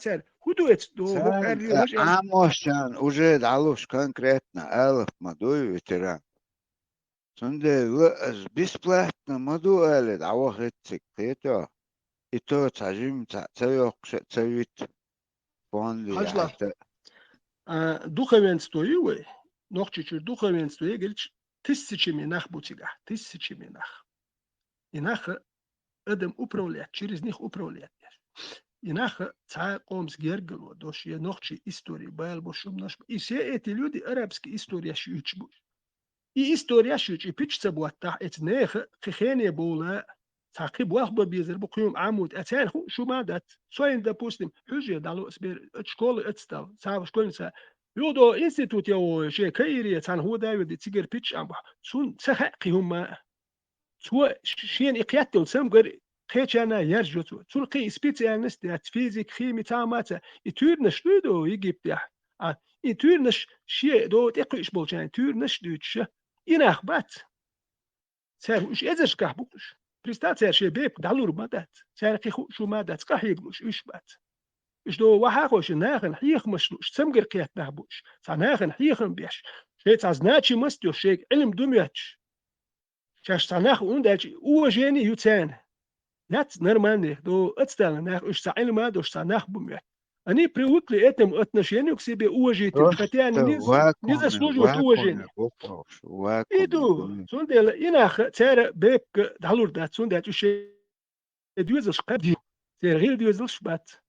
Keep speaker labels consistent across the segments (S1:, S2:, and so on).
S1: царь. Худует, до
S2: Царь
S1: хокар юж.
S2: Амошан уже далуш конкретно элф мадую ветеран. Сунде бесплатно маду элет авахетсик тето. И то цажим цаёк цавит фонди
S1: Хажла.
S2: яйта.
S1: Духовенство ювы, нохчичур духовенство егельч тысячами нах бутига, тысячами нах. И нах адам управлять, через них управлять. И нах цай комс гергело, дош я нохчи истории, байл бошум наш. И все эти люди арабские истории шьючбу. И история шьюч, и пичца буатта, эт нех, хихене була, تعقيب واخبر بيزر بقيوم عمود اتان شو مادت سوين دا بوستم حجه دالو اسبير اتشكول اتستال صعب شكول سا يودو انستيتوت يو شي كيري تان هو دا يودي تيجر بيتش ام سون سخقي هما سو شين اقياتو سم غير خيچانا يرجو سون قي سبيتيالست ات فيزيك خيمي تاماتا يتورنش دو يجيب يا يتورنش شي دو تقيش بولجان تورنش دوتش ينخبات سر وش ازش كحبوش بريستاتير شي بيب دالور مادات سر قي شو مادات قحيبلوش ايش بات ايش دو وحاخوش ناخن حيخ مشلوش سمجر قيات نهبوش سناخن حيخن بيش شي تازناتشي مستيو شي علم دمياتش شاش سناخ ونداج او جيني يوتان نات نرماني دو اتستال ناخ ايش سعيل ما دوش سناخ بميات они привыкли этому отношению к себе уважительно, хотя они не заслуживают уважения. Иду, сундел, инах, цера беб далур дат, сундел, уше дюзел шкабди, цер гил дюзел шбат,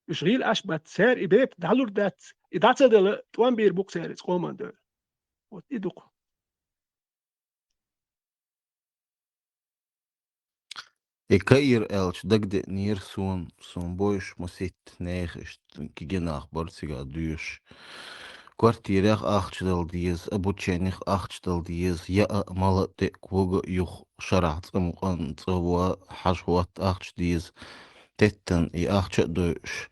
S1: уш гил ашбат, цер и беб далур дат, и датса дел, туан бир бук цер, скомандер. Вот идук.
S3: كاير الش دقد نير سون بوش مسيت نيخش كيجناخ برسيغا دوش كوارتيريخ اخشدل ديز ابوتشينيخ اخشدل ديز يا مالت كوغ يخ شرعت مقان تسوا حشوات اخش ديز تتن اي اخش دوش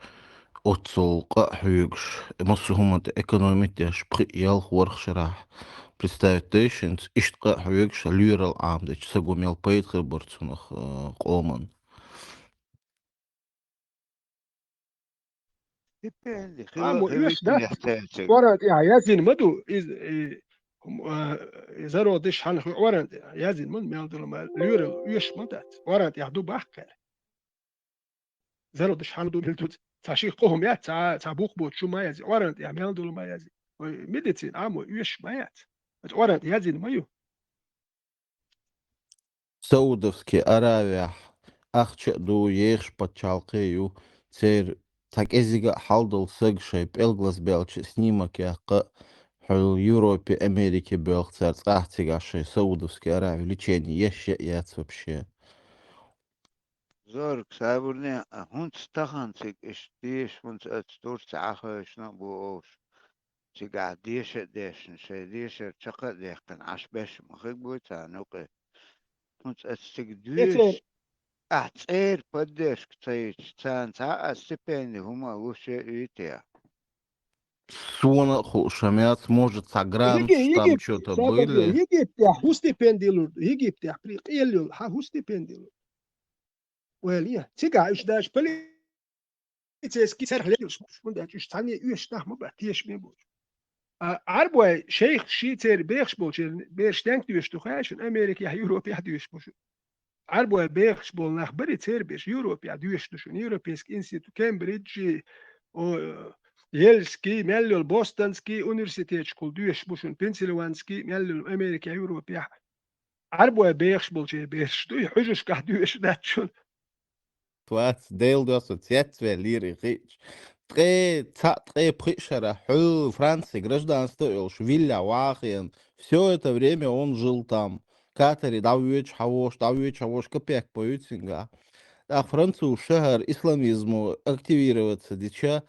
S3: اوتسول قحيوش مصهومة экономитяш приял хворх шарах представить тейшенс иштqa хюекш люрал амдыч сагумел пейтхе борцунах qomан
S2: Depende,
S1: Amo,
S2: خليك
S1: يوش دات,
S2: نحتاج.
S1: ورد يازين مدو, زرو دش حن ورد يازين من ميالدل ما ليرل يوش مدات ورد يعدو بحكر زرو دش حن دو بلتوت تاشيخ قوم يات تابوق بوت شو ما يزي ورد يعمل ما يزي ميديتين عمو يوش ما يات ورد يازين مايو
S3: Саудовский Аравия ахча ду ехш подчалкею цер так эзига халдал сэгшай пелглас белчи снимок яққа حول Европе, Америке белх цер цахтигаши Саудовский Аравия лечение ещё яц вообще.
S2: Зорг сабурне хунт стаханцик иштиш хунт астур цахашна буош. Сига дише дешн ше дише чака дехкан ашбеш махик буйта нуке. Хунт астик
S1: يتين
S2: دوش أعتير بدش كتير تان تا استبين هما وش يتيا.
S3: Суна шамят может согранж там что-то были.
S1: Египте хустипендилур Египте прикелюл хустипендилур ويليا تيجا إيش داش полицейский царь лежишь шмуда إيش تاني إيش نحن بتيش ميبوش عربوا شيخ شيتر بيخش بوش بيرش تانك دوش تخاشن أمريكا يوروبيا دوش بوش عربوا بيخش بول نخبري تير بيش يوروبيا دوش دوشون يوروبيسك إنستيتو كامبريدج أو يلسكي ميلو البوسطنسكي أونيفرسيتيت شكول دوش بوشون بنسلوانسكي ميلو أمريكا يوروبيا عربوا بيخش بوش بيرش دوش حجوش كه دوش داتشون
S3: Твац дейл досо цятве лири рич. Tre пришера ху Франции гражданство Элш Вилля Вахен. Все это время он жил там. Катари давюч хавош копек поютинга. А Француз шахар исламизму активироваться дича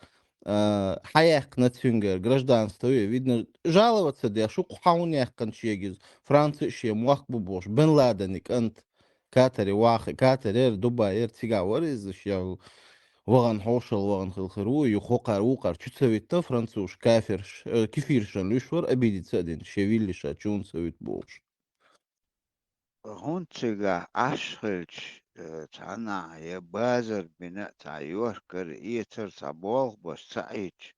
S3: хаяк нацюнгер гражданство видно жаловаться да шук хаунях канчегиз Франция ше муах бубош Бен Ладеник ант كاتري واخ كاترير دباير تيجا ورز شيو وغن حوشل وغن خلخرو يخوقر وقر شو تسويت فرنسوش كافرش كيفيرشن ليشور ابيدي تسدين شيفيلش تشون سويت بوش
S2: هونتشيغا أشخلش تعنا يا بازر بناء تعيوش كر إيتر تعبوغ بس تعيش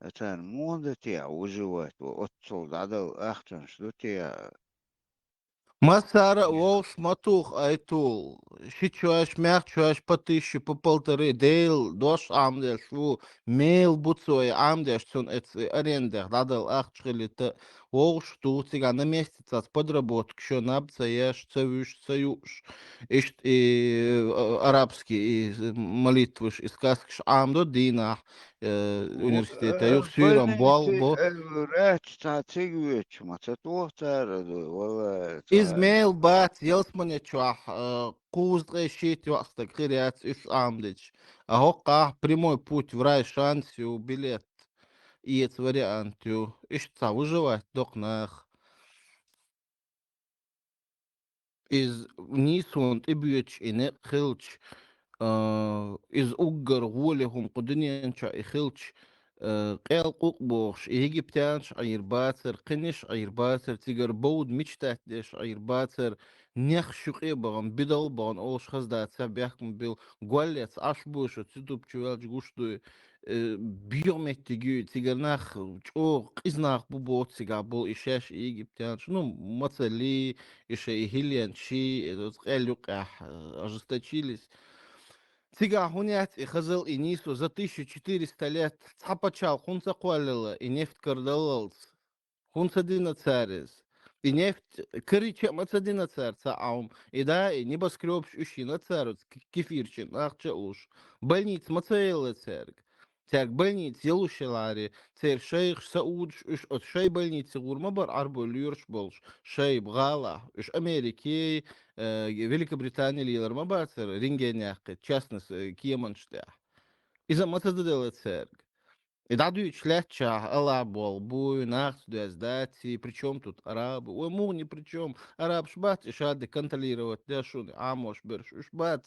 S2: أتان موندتي وجوات وأتصل دعدو أختن شلوتي
S3: Масара волш матух айтул. Шичуаш мягчуаш по 1000, по 1500 дейл дош амдеш шу мейл буцой амдеш цун арендер дадал ахчрилита волш туцига на месяц от подработок еще набца еш цевюш цаюш. Ишт и арабский и молитвыш и сказкаш амдо дина университета юх сюрам
S2: بنيتي
S3: бо.
S2: الورات تاع تيجويتش ما تطوح تاردو ولا
S3: Izmail bat yelsmane чуах куздре щит вахта киряц иш амдич. А хока прямой путь в рай шансию билет. И это вариантю. Ишца выживать докнах. Из нисунд ибьюч и не хилч. Из угар волехум قدنينشا إخلش قيل قوقبوش إيجيبتانش عير باتر قنش عير باتر تيجر بود مجتات ديش عير باتر نيخ شقي بغن بدل بغن أوش خزدات سابيحكم بيل قواليت عشبوش تدوب چوالج گوشتو بيومتيجي تيجر ناخ چو قيزناخ بوبوت تيجا بول إشاش إيجيبتانش نو مثلي إشا إهليان شي قيل يقح ожесточились. Тига гунять и хазыл и нису за 1400 лет цапачал хунца куалила и нефть кардалалц. Хунца дина царис. И нефть крича мацадина царца аум. И да, и небоскреб ущина царец кефирчин ахча уж. Больниц мацаэла церк. Церк больниц елушелари. Цер шейх саудш уж от шей больницы гурмабар арбо люрш болш. Шей бгала уж Америки Великобритания лилар мабацер рингеняхкы частность киеманштя. Иза мацадела церк. И дадут чляча, алла бол, буй, нахт, дуэздати, причем тут арабы, ой, му ни при чем, араб шбат, и шады контролировать, дешун, амош, берш, шбат,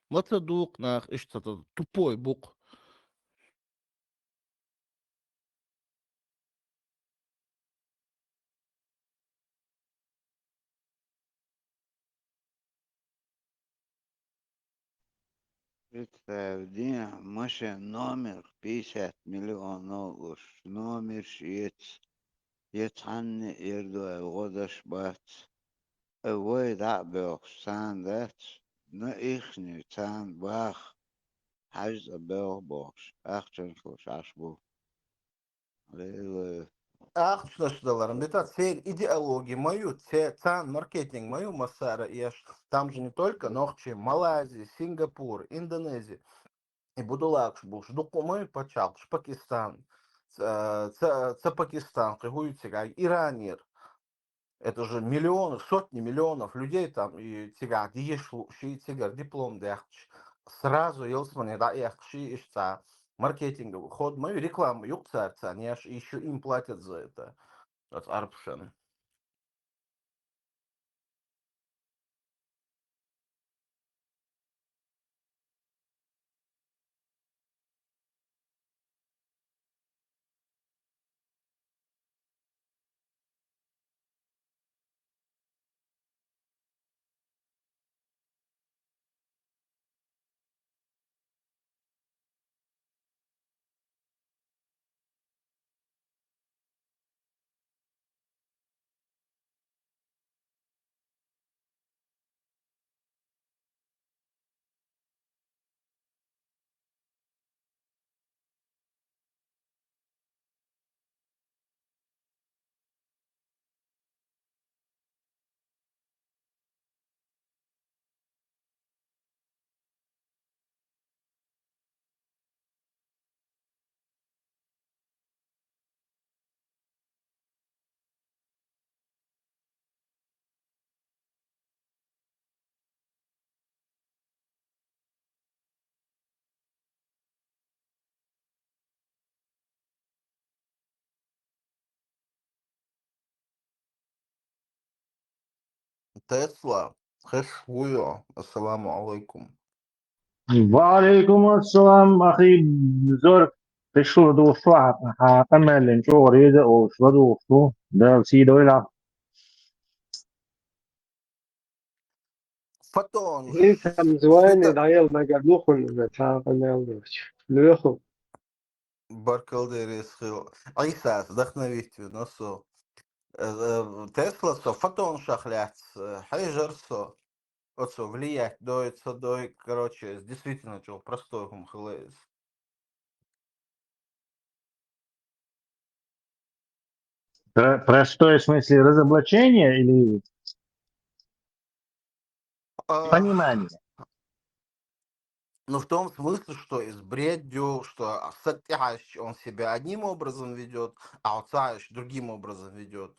S3: мацадук, нах, и что-то тупой бук.
S2: представьте, маше номер 50 миллионов уж номер шиец يتحن يردو الغدش بات اوي دعبه سان ذات نئخني تان باخ حجز بيغ بوش اخشن خوش عشبو ليلة
S3: Ах, что ж, долларом, это цель идеологии мою, цен маркетинг мою, Массара, еш, там же не только Норчи, Малайзия, Сингапур, Индонезия, и Будулакш, Буш, Дукумы, Пачалш, Пакистан, Пакистан, Кагуютига, Иранир, это же миллионы, сотни миллионов людей там, и тига, диешлу, ши, тигар, диплом, дяхч, сразу, елсмане, да, яхши, ишца, маркетинговый ход, мою рекламу, юкцарца, они аж еще им платят за это. От Арпшен. Тесла. Хэшвуё. Ассаламу алейкум.
S4: وعليكم السلام أخي زور تشو دو شو حقمل شو غريد أو شو دو شو ده سيدو إلى
S3: Фотон.
S5: انت مزواني دايل ما قبلوخن تعاقل نالوش لوخو
S3: Баркалдерис хил. Айсас, вдохновите, носо. Тесла со фотон шахлят, хайжер со. Вот со влиять, дой, короче, действительно, чего простой хумхлэйс.
S4: Простое в смысле разоблачение или понимание?
S3: Ну, в том смысле, что из бредью, что Сатящ, он себя одним образом ведет, а Уцающ другим образом ведет.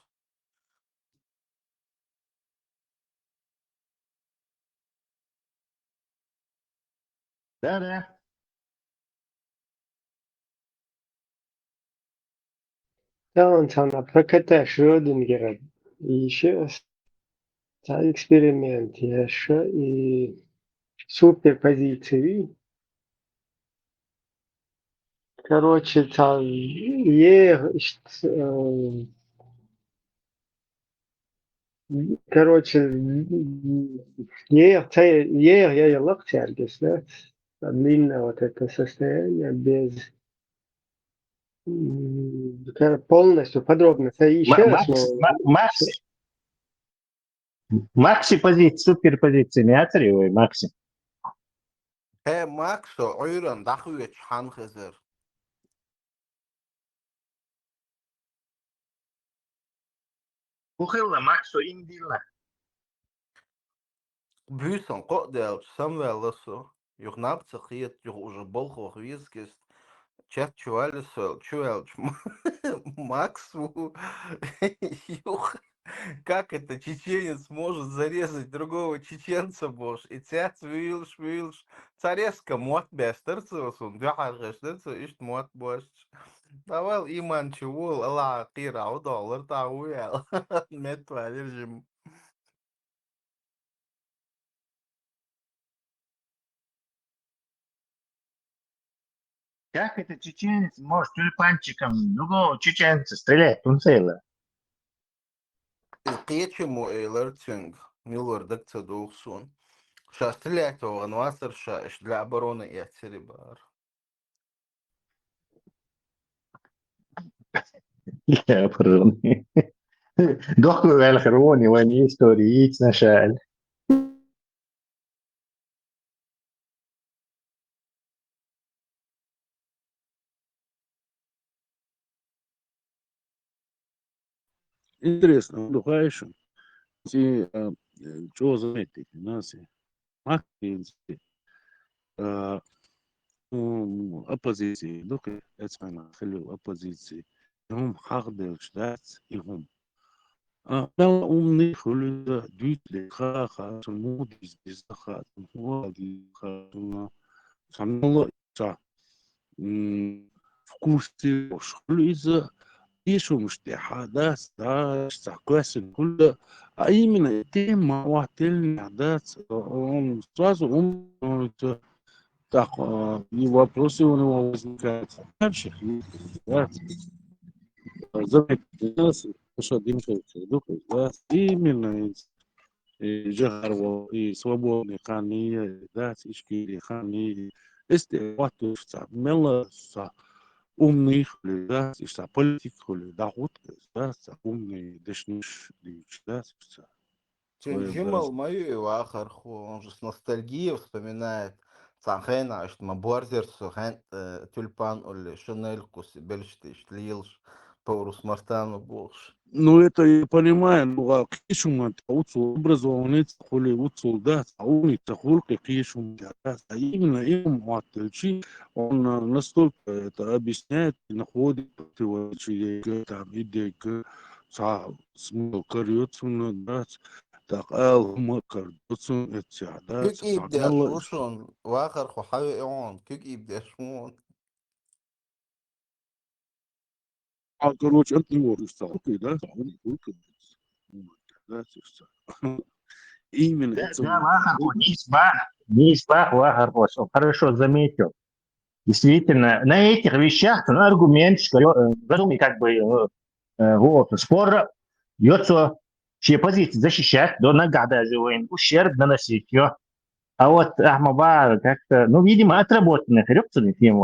S4: Да.
S5: Да, он там проката Шрёдингера еще эксперимент еще и суперпозиции. Короче, там короче, я елок тягис, да, длинное вот это состояние без полностью подробно. Еще раз,
S4: Макси позиция, суперпозиция, не оценивай, Макси.
S3: Максо, ойран, дахует ханхезер.
S4: Ухилла Максо индила.
S3: Бюсон, кодел, самвел лосо. Юхнап цахиет, юх уже болхо хвизкист. Чат чуалисо, чуэлч. Максу, юх. Как это чеченец может зарезать другого чеченца, бош? И цяц вилш. Царезка мот бестерцевас, он дяхаргештерцев, ишт мот бош. Давай иман чувол, ала кира, $1 тауэл. Метва, держим.
S4: Как это чеченец может тюльпанчиком другого чеченца стрелять? Тунцейла.
S3: Qiyachimo Эйлертинг, Милор Дакцадухсон. Шастреляет его анвасер шаш для обороны и Ацерибар.
S4: Я обороны. Дохлый Альхарони, вани истории, яиц нашаль.
S6: Интересно, духаешь, что заметить, нас максимум оппозиции, دوك اسمعنا خلوا оппозиции, هم حق شدات هم لا أمني خلوا دوت خا سمود خا هو خا سمع الله صح вкусы خلوا إذا إيش مش حدث ده كويس كل أي من تيم وقتين حدث сразу так, и вопросы у него возникают дальше. Заметьте, что Димкович, да, именно جهر وصوبوني خاني ذات إشكيلي خاني استواتو ملا умный ذات إشتا политик دعوت ذات умный дешниш ذات
S3: Джимал мою ахар ху, он же с ностальгией вспоминает. Санхена, что мы борзерсу, тюльпан или шинельку себе льешь, паурус мартану больше.
S6: Ну, это я понимаю, но а кишум уцул образованный, хули уцул, да, уни тахулки кишум, да, а именно им маттельчи, он настолько это объясняет, находит противоречие, там, идея, смысл коррется, да, так, макар, это, да,
S3: Как ибдяш, ушон, вахар ху хави он, как ибдяш он.
S6: короче, это не может стать, да, он только да, именно это.
S4: Да, Вахарху, не избах Вахарху, хорошо заметил. Действительно, на этих вещах, на аргумент, разумный как бы вот, спор бьется все позиции защищать, до нагада живым, ущерб наносить ее. А вот Ахмаба как-то, ну, видимо, отработанный коррупционный фильм.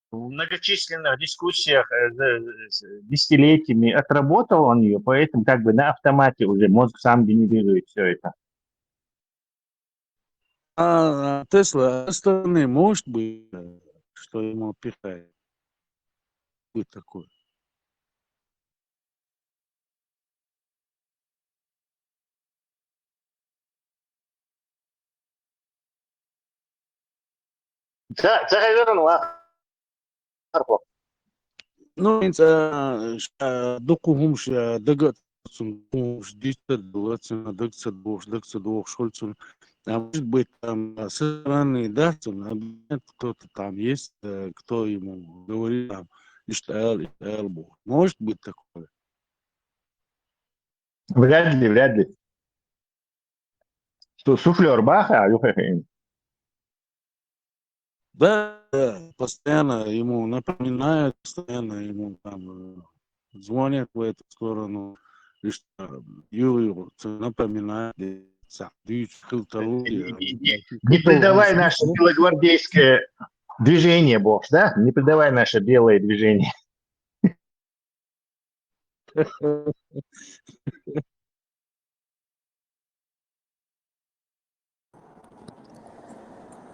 S4: В многочисленных дискуссиях десятилетиями отработал он ее, поэтому как бы на автомате уже мозг сам генерирует все это.
S6: А Тесла со стороны может быть, что ему пихает? Быть такое. Ну, докумш дагат докумш дагцат шольцун. А может быть, там со стороны Датсона кто-то там есть, кто ему говорит, там, Иштаэл Бог. Может быть такое?
S4: Вряд ли, вряд ли. Суфлер Баха,
S6: Да, постоянно ему напоминают, постоянно ему там звонят в эту сторону, и что Юрию напоминает,
S4: не предавай наше белогвардейское движение, Бог, да? Не предавай наше белое движение.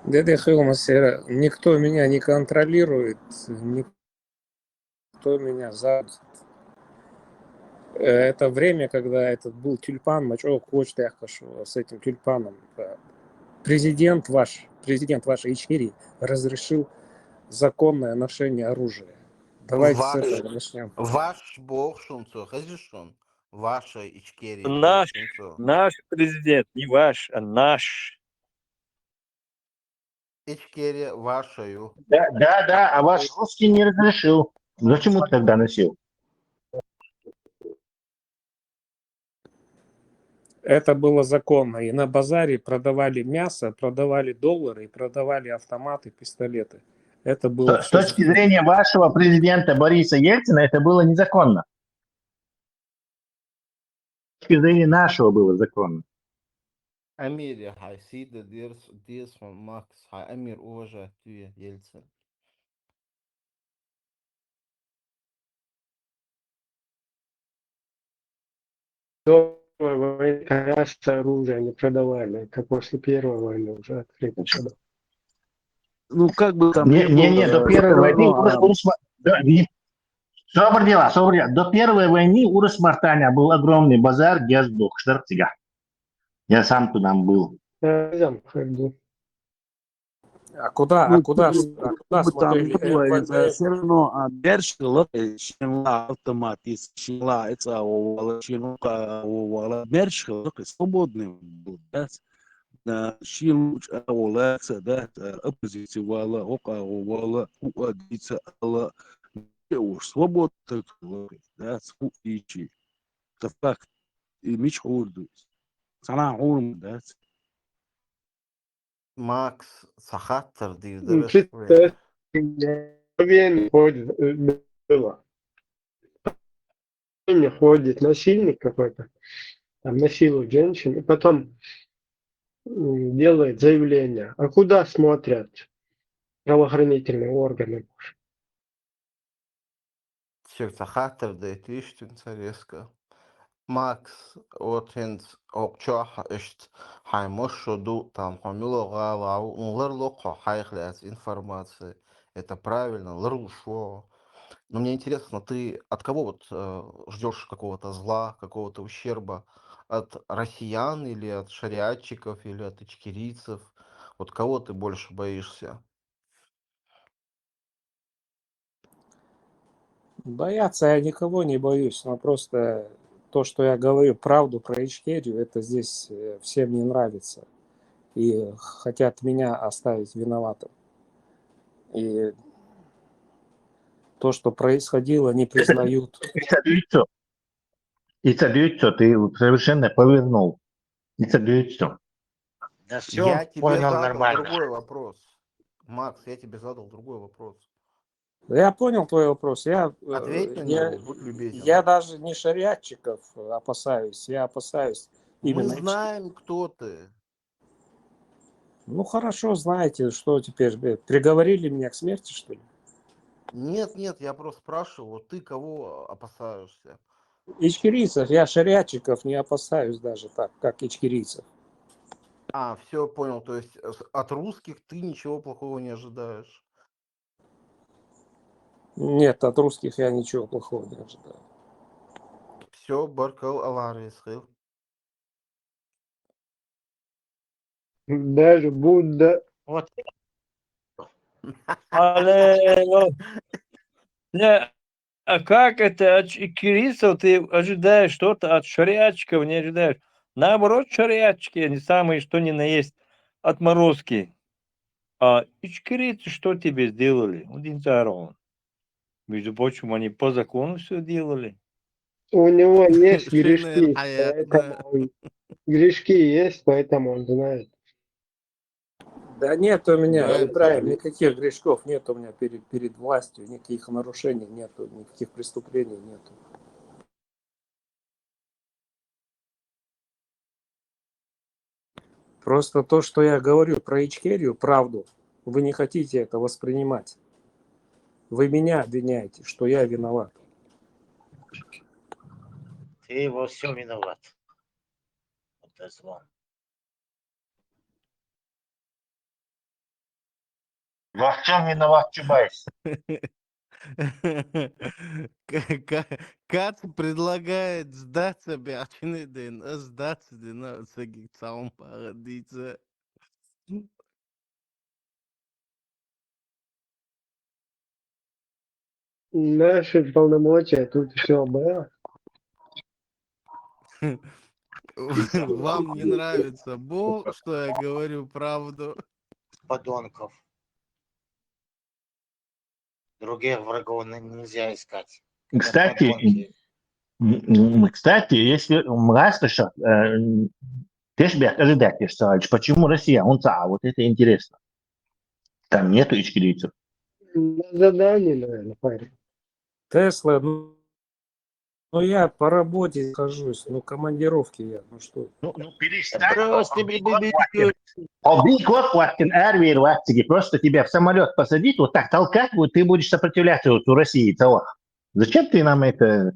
S7: Дядя Хилмасера, никто меня не контролирует, никто меня зовут. Это время, когда этот был тюльпан, мачо хочет с этим тюльпаном. Президент вашей Ичкерии разрешил законное ношение оружия. Давайте с этого начнем.
S3: Ваш бог шунцо, разрешен. Ваша Ичкерия.
S8: Наш президент, не ваш, а наш.
S3: Ичкерия вашою.
S4: Да, а ваш русский не разрешил. Зачем ты тогда носил?
S7: Это было законно. И на базаре продавали мясо, продавали доллары, продавали автоматы, пистолеты. Это было
S4: С точки зрения вашего президента Бориса Ельцина, это было незаконно. С точки зрения нашего было законно.
S3: Амир, я хайсида дирс фон Макс. Амир, уважаю тебя, Ельцин.
S5: До войны, конечно, оружие не продавали, как после Первой войны уже открыто.
S6: Ну, как бы там
S4: Не, до Первой войны до Первой войны у Росмартаня был огромный базар, где сдох Штарцига. Я сам туда был.
S7: А куда смотрели?
S6: Все равно Бершила, Шинла, автоматис, Шинла, это Шинла, Бершила, свободный был, да? Шилуч, Олекса, да, оппозиция вала, Ока, вала, Уадица, Алла, уж свободно, да, Спутичи. Это факт. И Мич Хурду. Сана Хурм, да.
S3: Макс, Сахаттер,
S5: ходит насильник какой-то, там насилует женщин, и потом делает заявление. А куда смотрят правоохранительные органы?
S3: Сахаттер, да, Триштинца резко. Макс, вот хинц, окчах, ишт, хаймошу ду, там, хамило галау, лерлоко, хайхляц, информации. Это правильно, лерлушо. Но мне интересно, ты от кого вот ждешь какого-то зла, какого-то ущерба? От россиян или от шариатчиков, или от ичкерийцев? Вот кого ты больше боишься?
S7: Бояться я никого не боюсь, но просто то, что я говорю правду про Ичкерию, это здесь всем не нравится. И хотят меня оставить виноватым. И то, что происходило, не признают.
S4: И ты совершенно повернул.
S9: Да все,
S3: Я тебе
S9: понял
S3: задал
S9: нормально.
S3: другой вопрос. Макс, я тебе задал другой вопрос.
S7: Я понял твой вопрос.
S3: Ответь на него, будь любезен.
S7: Я даже не шариатчиков опасаюсь, я опасаюсь
S3: Мы
S7: именно...
S3: знаем, кто ты.
S7: Ну хорошо, знаете, что теперь? Приговорили меня к смерти, что ли?
S3: Нет, я просто спрашиваю, вот ты кого опасаешься?
S7: Ичкерийцев, я шариатчиков не опасаюсь даже так, как ичкерийцев.
S3: А, все, понял, то есть от русских ты ничего плохого не ожидаешь.
S7: Нет, от русских я ничего плохого не ожидаю.
S3: Все, баркал Аллах исхил.
S5: Даже Будда.
S4: Вот.
S8: Алло. Не, а как это от кириллицев ты ожидаешь что-то, от шариатчиков не ожидаешь? Наоборот, шариатчики, они самые, что ни на есть, отморозки. А ичкерийцы что тебе сделали? Один царон. Между прочим, они по закону все делали.
S5: У него есть
S3: Шинель
S5: грешки,
S3: хаятна.
S5: грешки есть, поэтому он знает.
S7: Да нет у меня,
S3: Да,
S7: Ибраим, никаких грешков нет у меня перед властью, никаких нарушений нету, никаких преступлений нету. Просто то, что я говорю про Ичкерию, правду, вы не хотите это воспринимать. Вы меня обвиняете, что я виноват.
S4: Ты во всем виноват. Это зло. Во всем виноват Чубайс.
S3: Кац предлагает сдаться Бячинеден, сдаться на Сагицаум Парадице.
S5: Наши полномочия тут все было.
S3: Вам не нравится Бог, что я говорю правду?
S4: Подонков. Других врагов нельзя искать.
S9: Кстати, если Мрасташа, Тешбек ожидать, почему Россия? Вот это интересно. Там нету ичкерийцев.
S5: На задании, наверное, парень.
S7: Тесла, ну я по работе нахожусь, ну командировки я, ну что.
S9: Ну перестань.
S4: Просто
S9: Просто тебя в самолет посадить, вот так толкать, вот ты будешь сопротивляться вот у России того. Зачем ты нам это?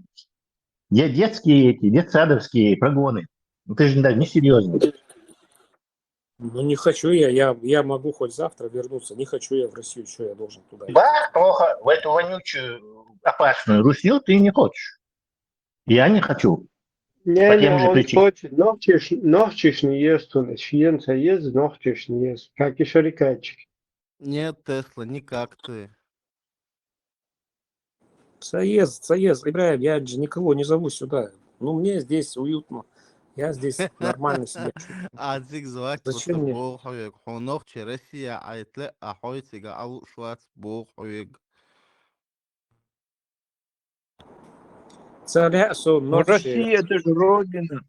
S9: Детсадовские прогоны. Ну ты же даже не серьезно.
S7: Ну не хочу я могу хоть завтра вернуться, не хочу я в Россию, что я должен туда ехать.
S9: Да, плохо. В эту вонючую, опасную Русню ты не хочешь. Я не хочу.
S5: Не,
S9: тем же
S5: он
S9: причинам.
S5: хочет, ногчиш не ест, он шиенца ест, ногчиш не ест, как и шарикатчик.
S3: Нет, Тесла, не как ты.
S7: Заезд, Ибраим, я же никого не зову сюда. Ну мне здесь уютно, я здесь нормально себя чувствую.
S3: Азик звать
S7: Зачем мне?
S3: Бог хуек. Хонохче Россия айтле ахойцига ал швац Бог хуек.
S7: Царя со
S8: Ну,
S7: ночи.
S8: Россия, это же родина.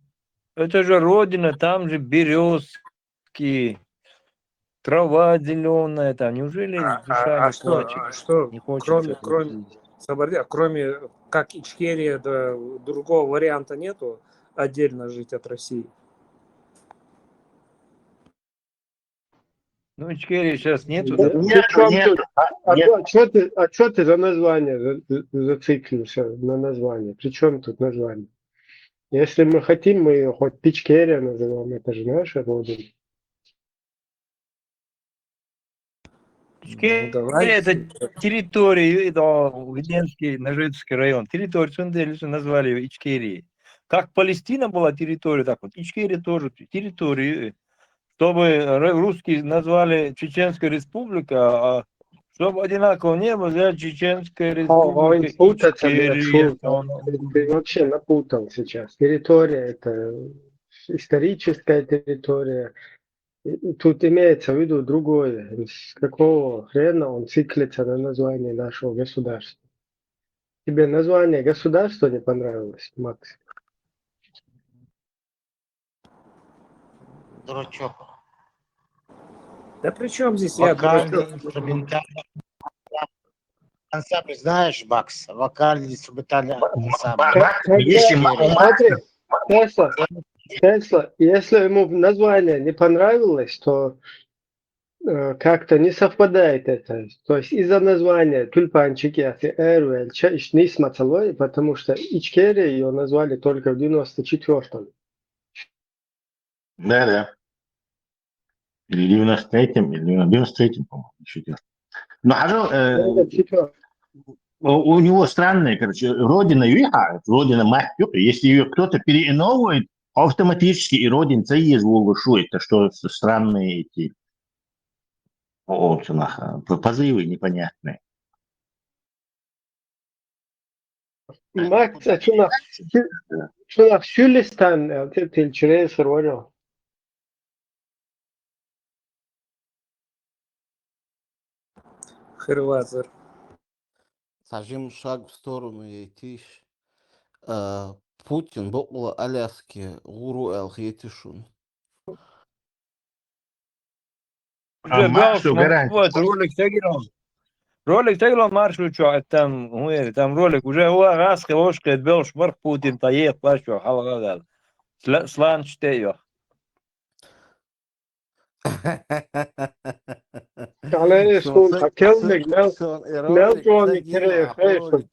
S8: Это же родина, там же березки, трава зеленая там. Неужели душа не плачет?
S7: Что,
S8: Не хочется.
S7: кроме Сабарdia, кроме как Ичкерия, да, другого варианта нету отдельно жить от России?
S8: Ну, Ичкерии сейчас нету,
S5: Да,
S8: да?
S5: Что ты за название зациклился на название? При чем тут название? Если мы хотим, мы ее хоть Ичкерия назовем, это же наша родина.
S8: Ичкерия это территория, это Веденский, Нажицкий район. Территорию Цунделиса назвали ее Ичкерией. Как Палестина была территория, так вот Ичкерия тоже территория. Чтобы русские назвали Чеченская республика, а чтобы одинаково не было, взять Чеченская республика.
S5: Ты вообще напутал сейчас. Территория это историческая территория. Тут имеется в виду другое. С какого хрена он циклится на название нашего государства? Тебе название государства не понравилось, Макс?
S4: Дурачок.
S7: Да при чем здесь я, дурачок?
S10: ансамбль знаешь, Бакс? Вокальный инструментальный ансамбль.
S4: Макс, если у Макса...
S5: Смотри, Тесла, если ему название не понравилось, то как-то не совпадает это. То есть из-за названия тюльпанчики, Эруэль, не смацалой, потому что Ичкерия ее назвали только в 94-м.
S4: Да. Или 93-м, или 93-м, по-моему, еще дело. Ну, у него странная, короче, родина Юха, родина мать Юха. Если ее кто-то переименовывает, автоматически и родинца есть волгушу. Это что странные эти позывы непонятные.
S5: Max, şuna Sülistan tilçireye soruyor.
S7: Хрватер.
S3: Сажим шаг в сторону Ейтиш. Путин бокла Аляски гуру Элхетишун.
S8: Уже
S4: Макс
S8: был
S4: гарантия.
S8: вот ролик тегером. Ролик тегером маршрут что там ролик уже раз хвошка был шмар Путин тает плачу халгал. Слан чтею.
S5: Yani son hakelmek Meljoğlu kere Facebook.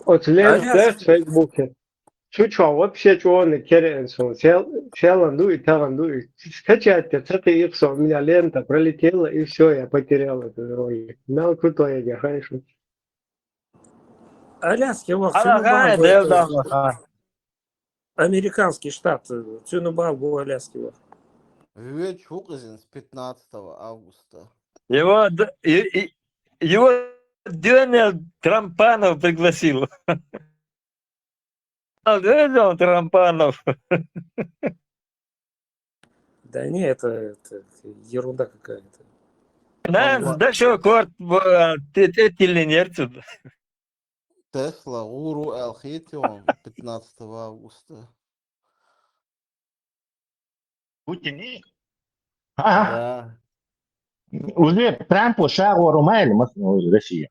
S5: От лента Фейсбуке. Чучо вообще чего керен сон. Селанду и таланду. Скачать это их сон. У меня лента пролетела и все, я потерял этот ролик. Мел крутой, я хорошо.
S7: Аляски, вот
S8: Ага, да.
S7: американский штат. Цюнубал, Аляски.
S3: Веч Хуказин с 15 августа.
S8: Его Дональд Трампанов пригласил. Дональд Трампанов.
S7: Да не, это ерунда какая-то.
S8: Да что, корт, ты ленерцу.
S3: Тесла Уру Элхетион 15 августа.
S4: Путин?
S3: Да.
S4: Уже Трампу шагу Румайли, Россия.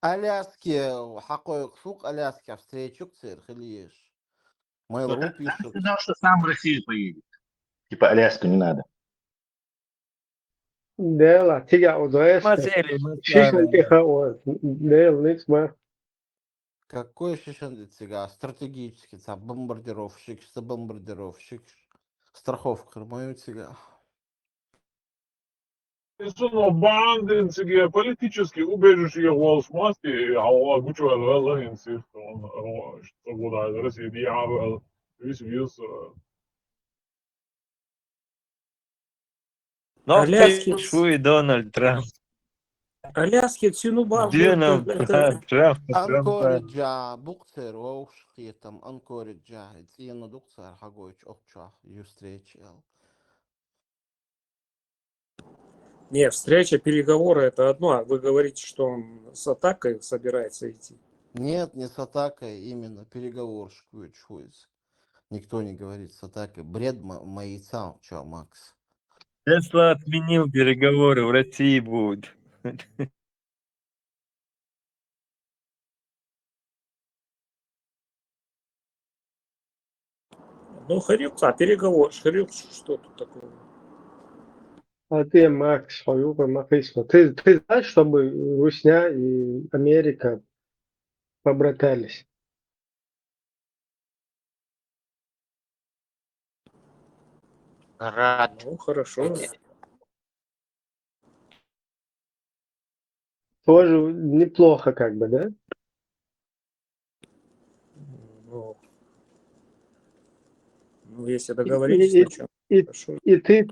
S3: Аляски, حقائق سوق Аляски, встречу к Хильеш. Mail.ru пишет.
S4: Сказал, что сам в Россию поедет. Типа Аляску не надо.
S5: Дела, тига удоэсте. Шишен тиха о. Дел, нисма.
S3: Какой шишен сега? Стратегический, бомбардировщик, страховка, мою сега.
S11: Sono bandiți politički ubežuši u smosti, a ova gučeva vela insist on što bude Rusija dijava vis.
S8: Но пишу и Дональд Трамп.
S7: Аляски, Цюнубал.
S8: Дональд Трамп.
S3: Анкориджа, Букцер, Оушхи, там Анкориджа, Циена Дукцер, Хагойч, Окча, Юстречел.
S7: Не, встреча, переговоры это одно, а вы говорите, что он с атакой собирается идти.
S3: Нет, не с атакой, именно переговорщик. Никто не говорит с атакой. Бред маяца, чё, Макс?
S8: Тесла отменил переговоры, в России будут.
S7: Ну, переговор, что тут такого?
S5: А ты, Макс, ты знаешь, чтобы Русня и Америка побратались?
S10: Рад.
S7: Ну, хорошо.
S5: Тоже неплохо, как бы, да?
S7: Ну, если договоритесь, на чем.
S5: И ты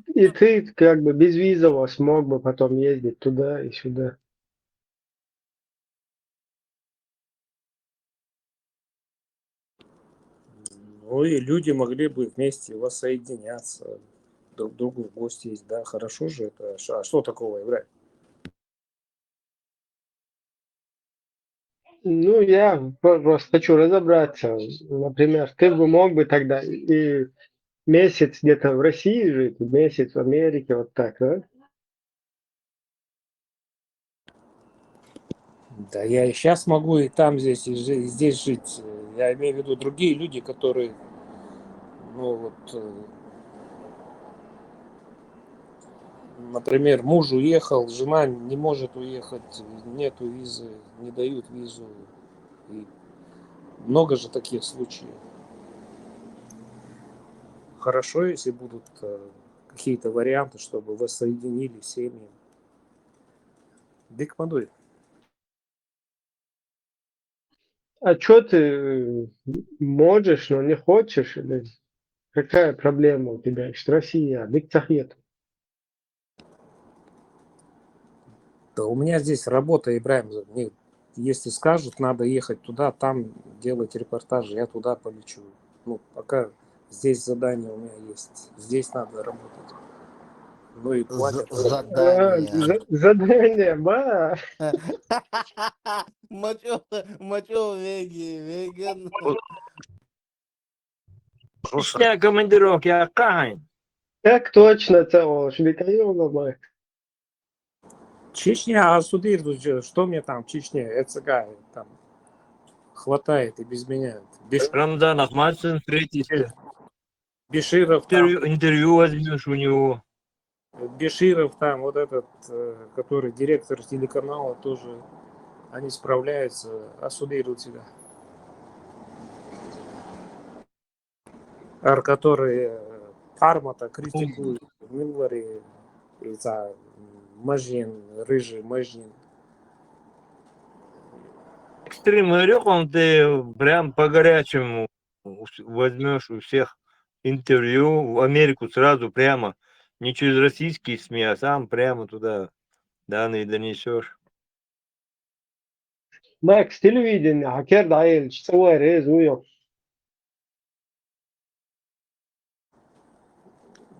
S5: как бы безвизово смог бы потом ездить туда и сюда.
S7: Ну и люди могли бы вместе воссоединяться, друг другу в гости есть, да, хорошо же это. А что такого является?
S5: Ну, я просто хочу разобраться. Например, ты бы мог бы тогда и месяц где-то в России жить, месяц в Америке, вот так, да?
S7: Да я и сейчас могу и там, здесь, и здесь жить. Я имею в виду другие люди, которые, ну вот, например, муж уехал, жена не может уехать, нету визы, не дают визу. И много же таких случаев. Хорошо, если будут какие-то варианты, чтобы воссоединили семьи. Дик мадуй.
S5: А что ты можешь, но не хочешь? Или какая проблема у тебя? Что Россия, диктахет.
S7: Да у меня здесь работа, Ибраим. Мне, если скажут, надо ехать туда, там делать репортажи, я туда полечу. Ну, пока здесь задание у меня есть. Здесь надо работать. Ну и платят.
S3: Задание.
S5: Задание, ба.
S3: Мочо веген.
S8: Чечня командировки, а как?
S5: Так точно, того, Швикаёва,
S7: Чечня, а суды, что мне там в Чечне? Это там хватает и без меня.
S8: Рамзан Ахмадсон встретишься.
S7: Беширов там,
S8: Интервью возьмешь у него.
S7: Беширов там, вот этот, который директор телеканала, тоже они справляются, осудируют себя. Который Армата критикует, Милвари, Мажин, Рыжий, Мажин.
S8: Экстрим Орехом ты прям по горячему возьмешь у всех интервью в Америку сразу прямо. Не через российские СМИ, а сам прямо туда данные донесешь.
S5: Макс, телевидение, حكيت عيل شو سوى ريز وياه.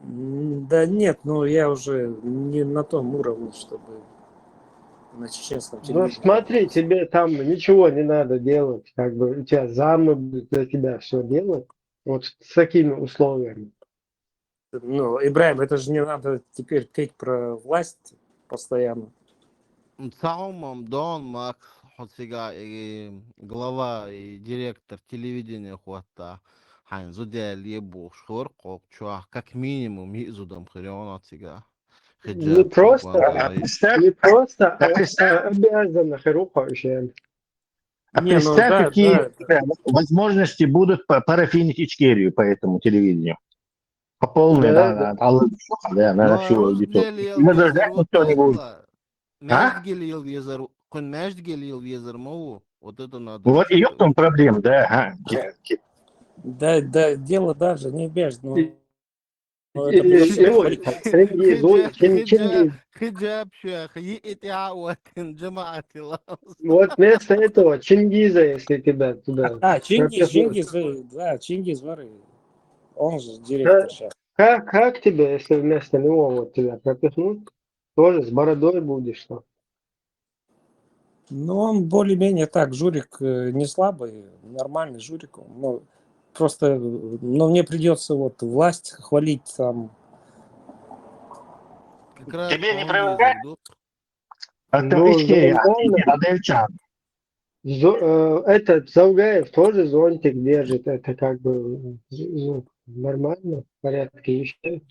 S7: Да нет, ну я уже не на том уровне, чтобы на чеченском
S5: Ну
S7: телевидении.
S5: смотри, тебе там ничего не надо делать, как бы у тебя замы будут за тебя все делать, вот с такими условиями.
S7: Ну, Ибраим, это же не надо теперь петь про власть постоянно.
S3: Саумом Дон Макс Хотсига глава и директор телевидения Хуата Хайн Зудя Лебу Шхоркок Чуах как минимум Мизудом Хриона Тига.
S5: Не просто, обязан Хируха еще.
S9: А
S7: Не, ну
S9: представь,
S7: да,
S9: какие
S7: да.
S9: возможности будут парафинить Ичкерию по этому телевидению. По полной,
S5: Да.
S9: на всю
S3: Но
S9: аудиторию. Мы даже никто не будет. А?
S3: Меж гелил везер мову. Вот это надо.
S9: Вот и в том проблема, да.
S7: Да, дело даже не бежит, но
S3: Хиджаб шах, yi'ti'awatan jama'ati Allah.
S5: Вот вместо этого Чингиза, если тебя туда.
S7: Чингиз Вары. Он же директор сейчас.
S5: Как тебе, если вместо него вот тебя пропихнуть, тоже с бородой будешь что?
S7: Ну, он более-менее так, журик не слабый, нормальный журик. Ну, просто, мне придется вот власть хвалить там.
S9: Тебе не привыкать?
S5: Этот Заугаев тоже зонтик держит, это как бы нормально, в порядке еще.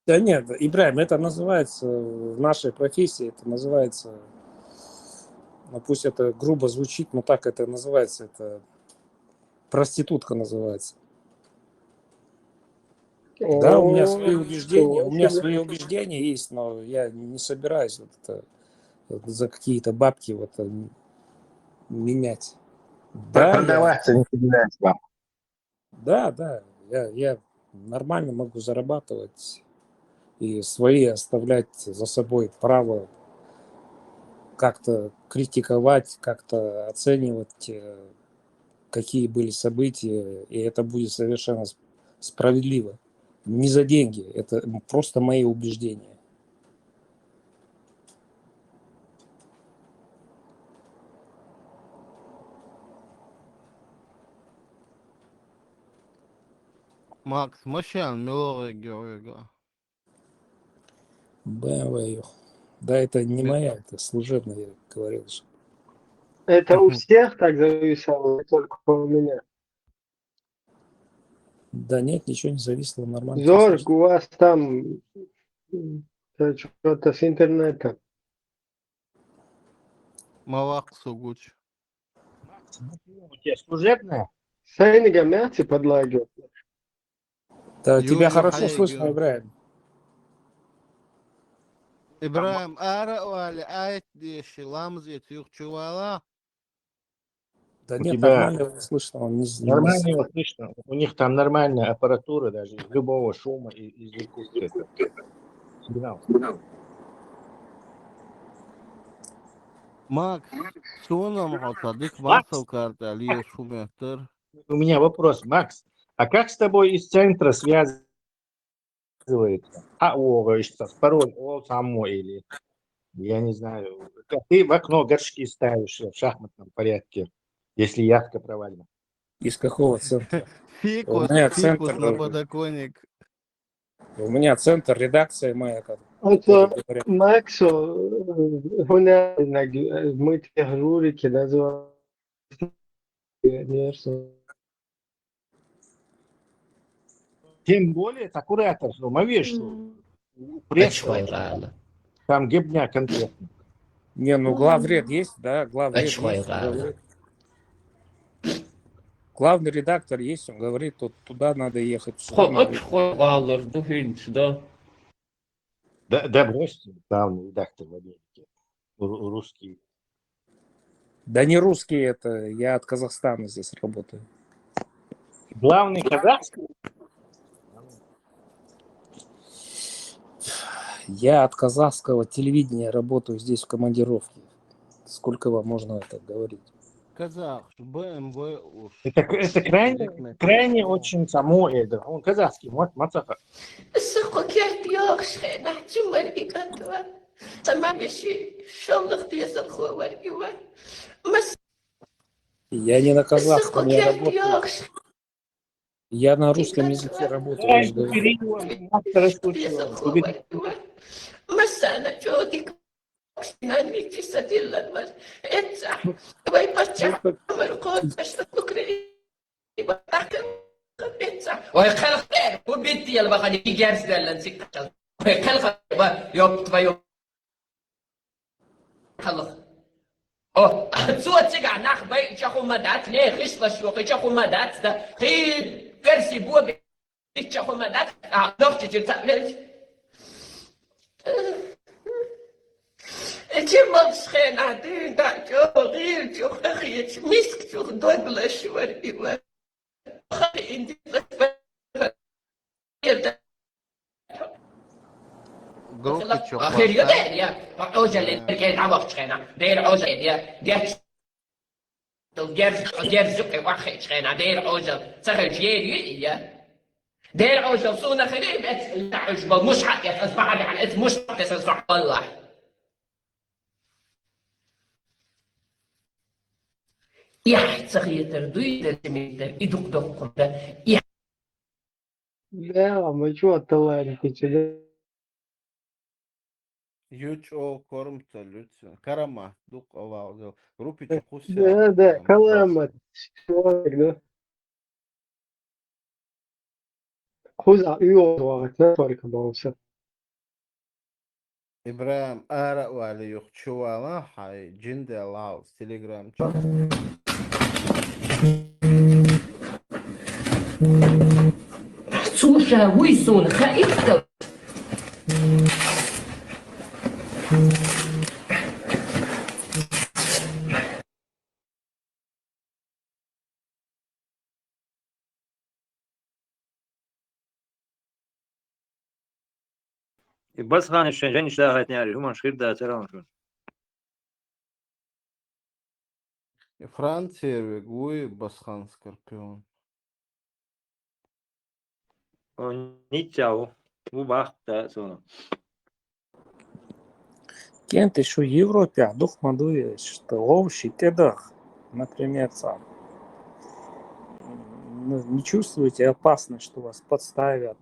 S7: Да нет, Ибраим, это называется в нашей профессии, это называется, ну пусть это грубо звучит, но так это называется, это проститутка называется. Да, у меня свои убеждения, есть, но я не собираюсь вот это за какие-то бабки вот менять. Да,
S9: продаваться не собираюсь вам.
S7: Да, я нормально могу зарабатывать и свои оставлять за собой право как-то критиковать, как-то оценивать, какие были события, и это будет совершенно справедливо. Не за деньги, это просто мои убеждения.
S3: Макс, Машан, Миловый Георгига.
S7: Да, это не моя, это служебная, я говорил же.
S5: Это у всех так зависало, не только у меня.
S7: Да нет, ничего не зависло, нормально.
S5: Зорг, у вас там что-то с интернетом.
S3: Мавак Сугуч.
S9: У тебя служебная?
S5: Сайнига мяти подлагивает.
S7: Да, тебя
S3: Ю-ю,
S7: хорошо слышно,
S3: хайгю.
S7: Ибраим.
S3: Ибраим, ара вали айт деши ламзит юхчувала.
S7: Да
S9: У
S7: нет,
S9: тебя
S7: нормально его слышно. Он
S9: нормально его слышно. У них там нормальная аппаратура даже из любого шума, из Иркутска. Это сигнал.
S3: Макс, сонам хотадык масал карта алия шумехтер.
S9: У меня вопрос, Макс. А как с тобой из центра связывается? Что пароль самой или я не знаю. Ты в окно горшки ставишь в шахматном порядке, если явка провальна.
S7: Из какого центра?
S3: Фикус,
S7: У меня
S3: фикус
S7: центр,
S3: на подоконник.
S7: у меня центр редакции моя,
S5: Это
S7: который говорят.
S5: Максу, هنا мы тех журики назвали.
S9: Тем более, это куратор, что пресса, там гибня конкретно.
S7: Не, ну главред есть, да, главред есть, он говорит. Главный редактор есть, он говорит, туда надо ехать.
S9: Да брось, главный редактор в Америке. Русский.
S7: Да не русский это, я от Казахстана здесь работаю.
S9: Главный казахский?
S7: Я от казахского телевидения работаю здесь в командировке. Сколько вам можно это говорить?
S3: Казах, БМВ уж.
S9: Это крайне очень само это. Он казахский, Мацаха.
S7: Я не на казахском, я работаю. Я на русском языке работаю. Я же говорю.
S12: Ой, خلق وبنتي يلا بقى دي جالس ولا نسيت خلق يوم تبا خلق أو صوت سجع نخ بي شخو مدات ليه خش بشوق شخو مدات ده خير كرسي بو بي شخو مدات نفس تتعمل Чем схена ты да чё غير чё خيت مسك чё دوبل شوار أخير يدير يا عوجل اللي كان عوض شخنا دير عوجل يا دير زق واحد شخنا دير عوجل سهل جيري يا دير عوجل صونا خليه بس عجبه مش حق يتصبح على الاسم مش حق يتصبح والله يحتغيتر دويدر تميتر يدق دق
S5: Да, мы чего талантливые.
S3: Юч о кормта люци. Карама, дук овал. Рупи чухуся.
S5: Да, калама. Человек, да. Хуза юо, это только бауса.
S3: Ибраим ара вали юхчувала хай джинде лаус телеграм.
S12: Слушай, Уйсон, хаитка.
S8: بس خان الشنجان اشتاقت يعني هم شخير ده ترى شو
S3: Франция, Гуи, Басхан, Скорпион.
S8: نيتشاو مو باخت سونا
S7: Кент еще в Европе, а дух мадует, что овощи тедах, например, сам. Не чувствуете опасность, что вас подставят?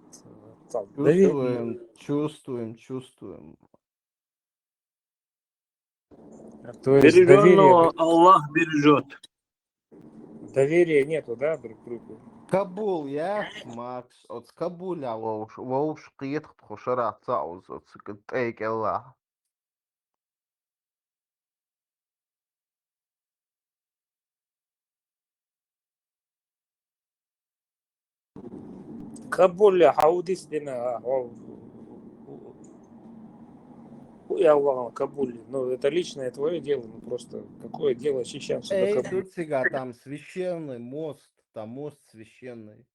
S3: Чувствуем.
S7: То есть
S8: Береженного Аллах бережет.
S7: доверия нету, да, друг к другу?
S3: Кабул, я, Макс, от Кабуля, воуш قيت خشرة تعوز от سكتيك الله.
S7: Кабуль, хаудис дина, я в Кабуле. Ну, это личное твое дело, ну просто какое дело чеченцу до
S3: Эй,
S7: Кабуля?
S3: тут сега, там священный мост, там мост священный.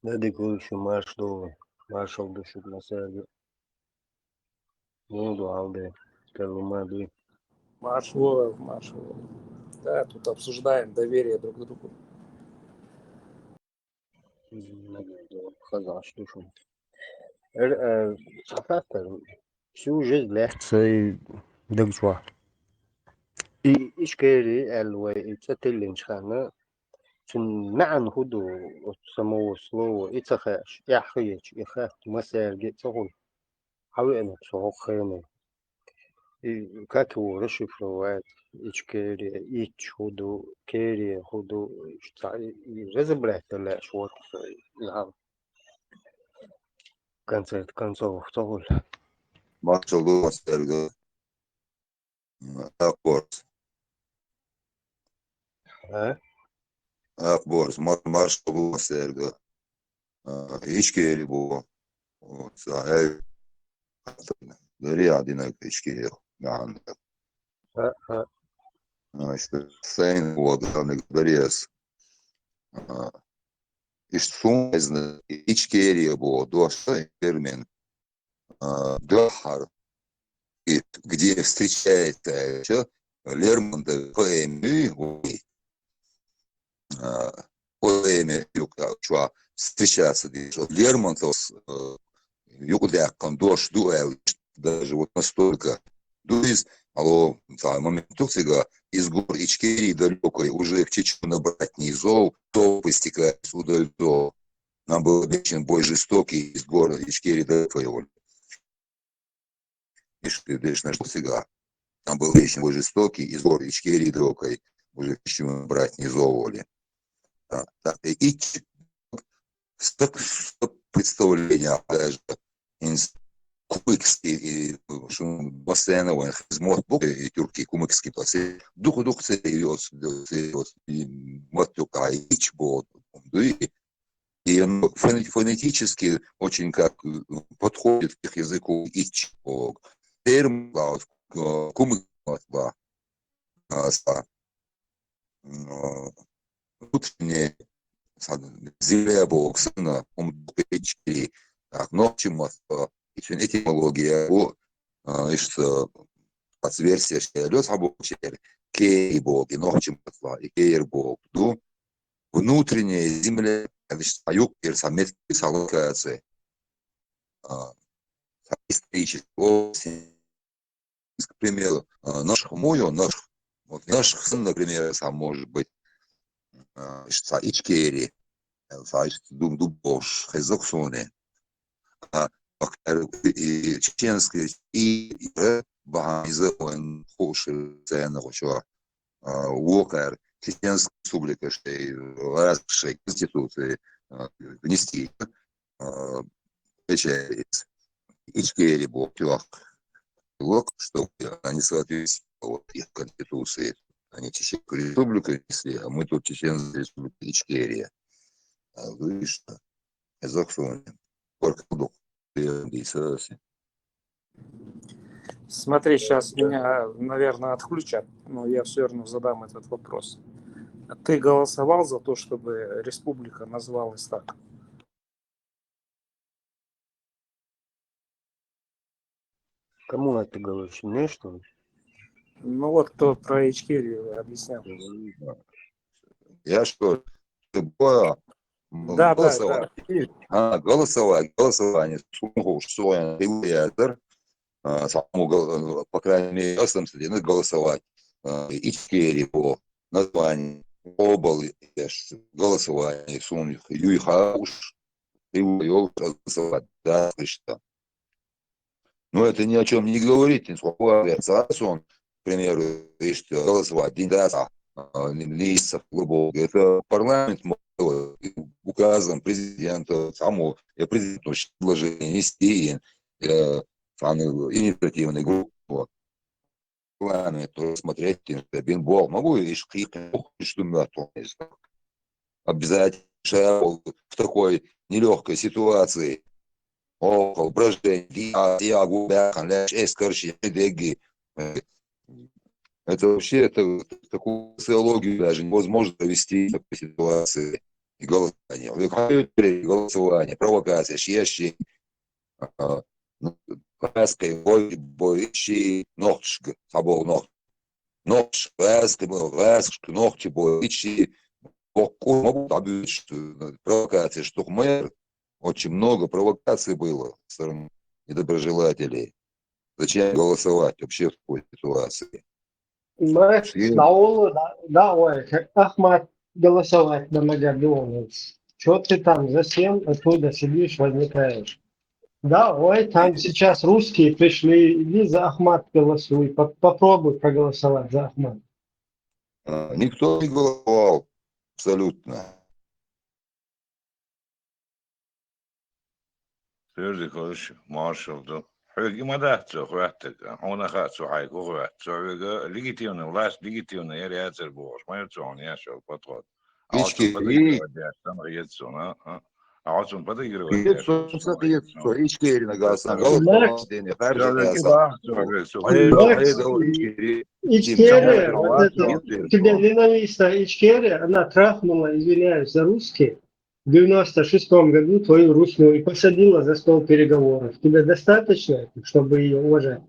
S13: Hadi ko'rishib marshal düşüp mesela ne aldı kalmadı.
S7: Маршрут. Да, тут обсуждаем доверие друг к другу.
S13: Kazanç düşün. Safatlar şu jezle şey degçwa. İşkeri elwe itatelin çıkanı Çün na'an hudu samawu slow itsaxash yaxiyach ikhat masarge tsohul hawi'na tsohok khayna как его расшифровать ичкери ич худу кери худу разобрать لا швот в конце концов тsohul
S14: Marshall Gostergo, Akbors, Akbors, Marshall Gostergo, İçkeri bu, sahip, Riyadina içkeri, yani, işte, sen bu adamı görüyoruz. İşte son içkeri bu, dosta термин, Дахар, где встречается Лермонтов поэме встречаться Лермонтов югдякон дош дуэл даже вот настолько дуиз алло момент сега из гор Ичкерии далекой уже в Чечню набрать низов то постекает сюда до нам был обещан бой жестокий из города Ичкерии далекой Ишь, что сега. Там был очень жестокий, из гор Ичкерии далекой уже в Чечню брать низовывали. И представление даже кумыкский постоянно хизмот и тюрки кумыкский пасы дух серьез матюка ич бод и он фонетически очень как подходит к языку ич терм кумык внутренне земля бог сына печки ночью этимология что отверстие лёс рабочий кей бог и ночью и кейр бог внутренняя земля аюк персамет салокация исторически к примеру наших наших сын, например, сам может быть Ичкери, Дубош, Хезоксоне, чеченские и Багамизован, Хоши, Ценочо, Уокер, Чеченская республика, разные конституции внести Ичкери был чтобы они соответствовали их конституции. Они Чеченскую республику несли, а мы тут Чеченская республика Ичкерия. Видишь, Казахстан.
S7: Смотри, сейчас меня, наверное, отключат, но я все равно задам этот вопрос. Ты голосовал за то, чтобы республика называлась так?
S13: Кому это говоришь? Мне, что ли?
S7: Ну вот кто про Ичкерию объяснял.
S14: Я что, любое голосование.
S7: Да.
S14: Голосование. По крайней мере, голосовать. Ичкерия по названию. Обал голосование. Сумних. Юйхауш. Голосовать. Да, что. Но это ни о чем не говорит. Он, к примеру, голосовать, листов глубоко. Это парламент указом президента, самого президента предложение нести инициативной группы. Парламент смотреть, бинбол, могу и что обязательно в такой нелегкой ситуации. Это вообще такую социологию даже невозможно провести в такой ситуации. И голосование, провокация, щещи, лаской, бойчи, ногтшг, сабол ногт. Ногтш, ногти, бойчи, провокация, что мэр, очень много провокаций было со стороны недоброжелателей. Зачем голосовать вообще в такой ситуации?
S5: Макс, да, ой, Ахмат голосовать на Магадоне. Что ты там засел, оттуда сидишь, возникаешь? Да, ой, там сейчас русские пришли, иди за Ахмат голосуй, попробуй проголосовать за Ахмат.
S14: Никто не голосовал, абсолютно.
S15: Сюрди konuş marşaldı. Hügi madatçı kurattık. Ona katsı hayku kuratçı. Hügi legitимный власть, legitимный реализация boş. Маю цон яшал подход. Ağzın подыгрывать яшtan рецон, а? Ağzın подыгрывать яшал.
S14: İçkeri nagasına голосовал.
S5: Ичкерия, вот это, тебя ненавистная Ичкерия, она трахнула, извиняюсь за русский, в 96-м году твою русскую и посадила за стол переговоров. Тебе достаточно, чтобы ее уважать?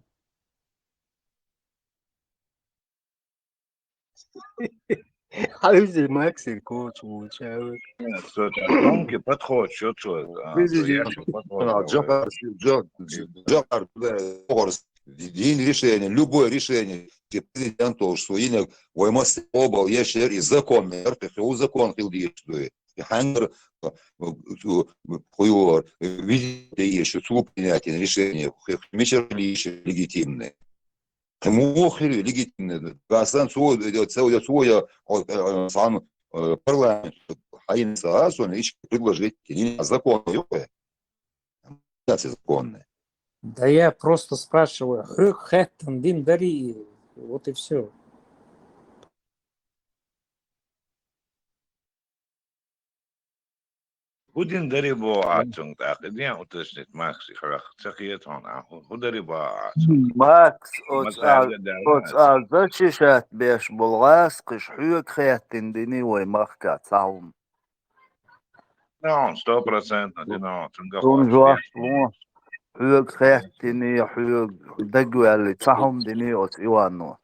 S13: Хавзи Максим коуч получает.
S15: Тонкий подход, что
S14: решение, любое решение президент что ине воймас обал яшер и закон, закон действует. Хангер хуйор видите еще суд принятие решения мечер легитимное. Мохри легитимное. Гасан свой сам парламент Хаин Саасон предложить законы. Законные.
S7: Да я просто спрашиваю, хэттон дин дари, вот и все.
S15: Худин дарибо ацунг так, идея уточнить Макси харах, цахиет он, хударибо ацунг.
S2: Макс, зачишат беш булгас, кишхук хэттин дини вой махка цаум.
S15: Ну, 100%, дина,
S2: Тунжуаш лун, хук хэттини, хук дагуали, цаум дини от ивану.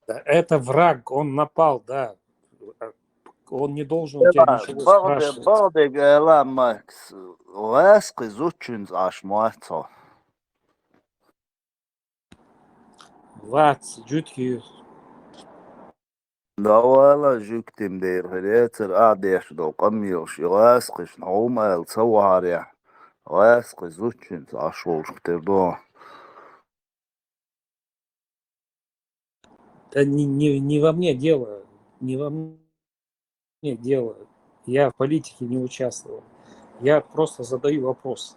S7: Это враг, он напал, да. Он не должен у тебя ничего спрашивать.
S2: Бардeg ela Max, ласки зучунз аш муатса.
S7: Вац, джутки.
S2: Давала жуктим дейр хрецер адеш до камилш, ласкиш наумал саваря. Ласки зучунз аш волштердо.
S7: Да не во мне дело, не во мне дело. Я в политике не участвовал. Я просто задаю вопрос.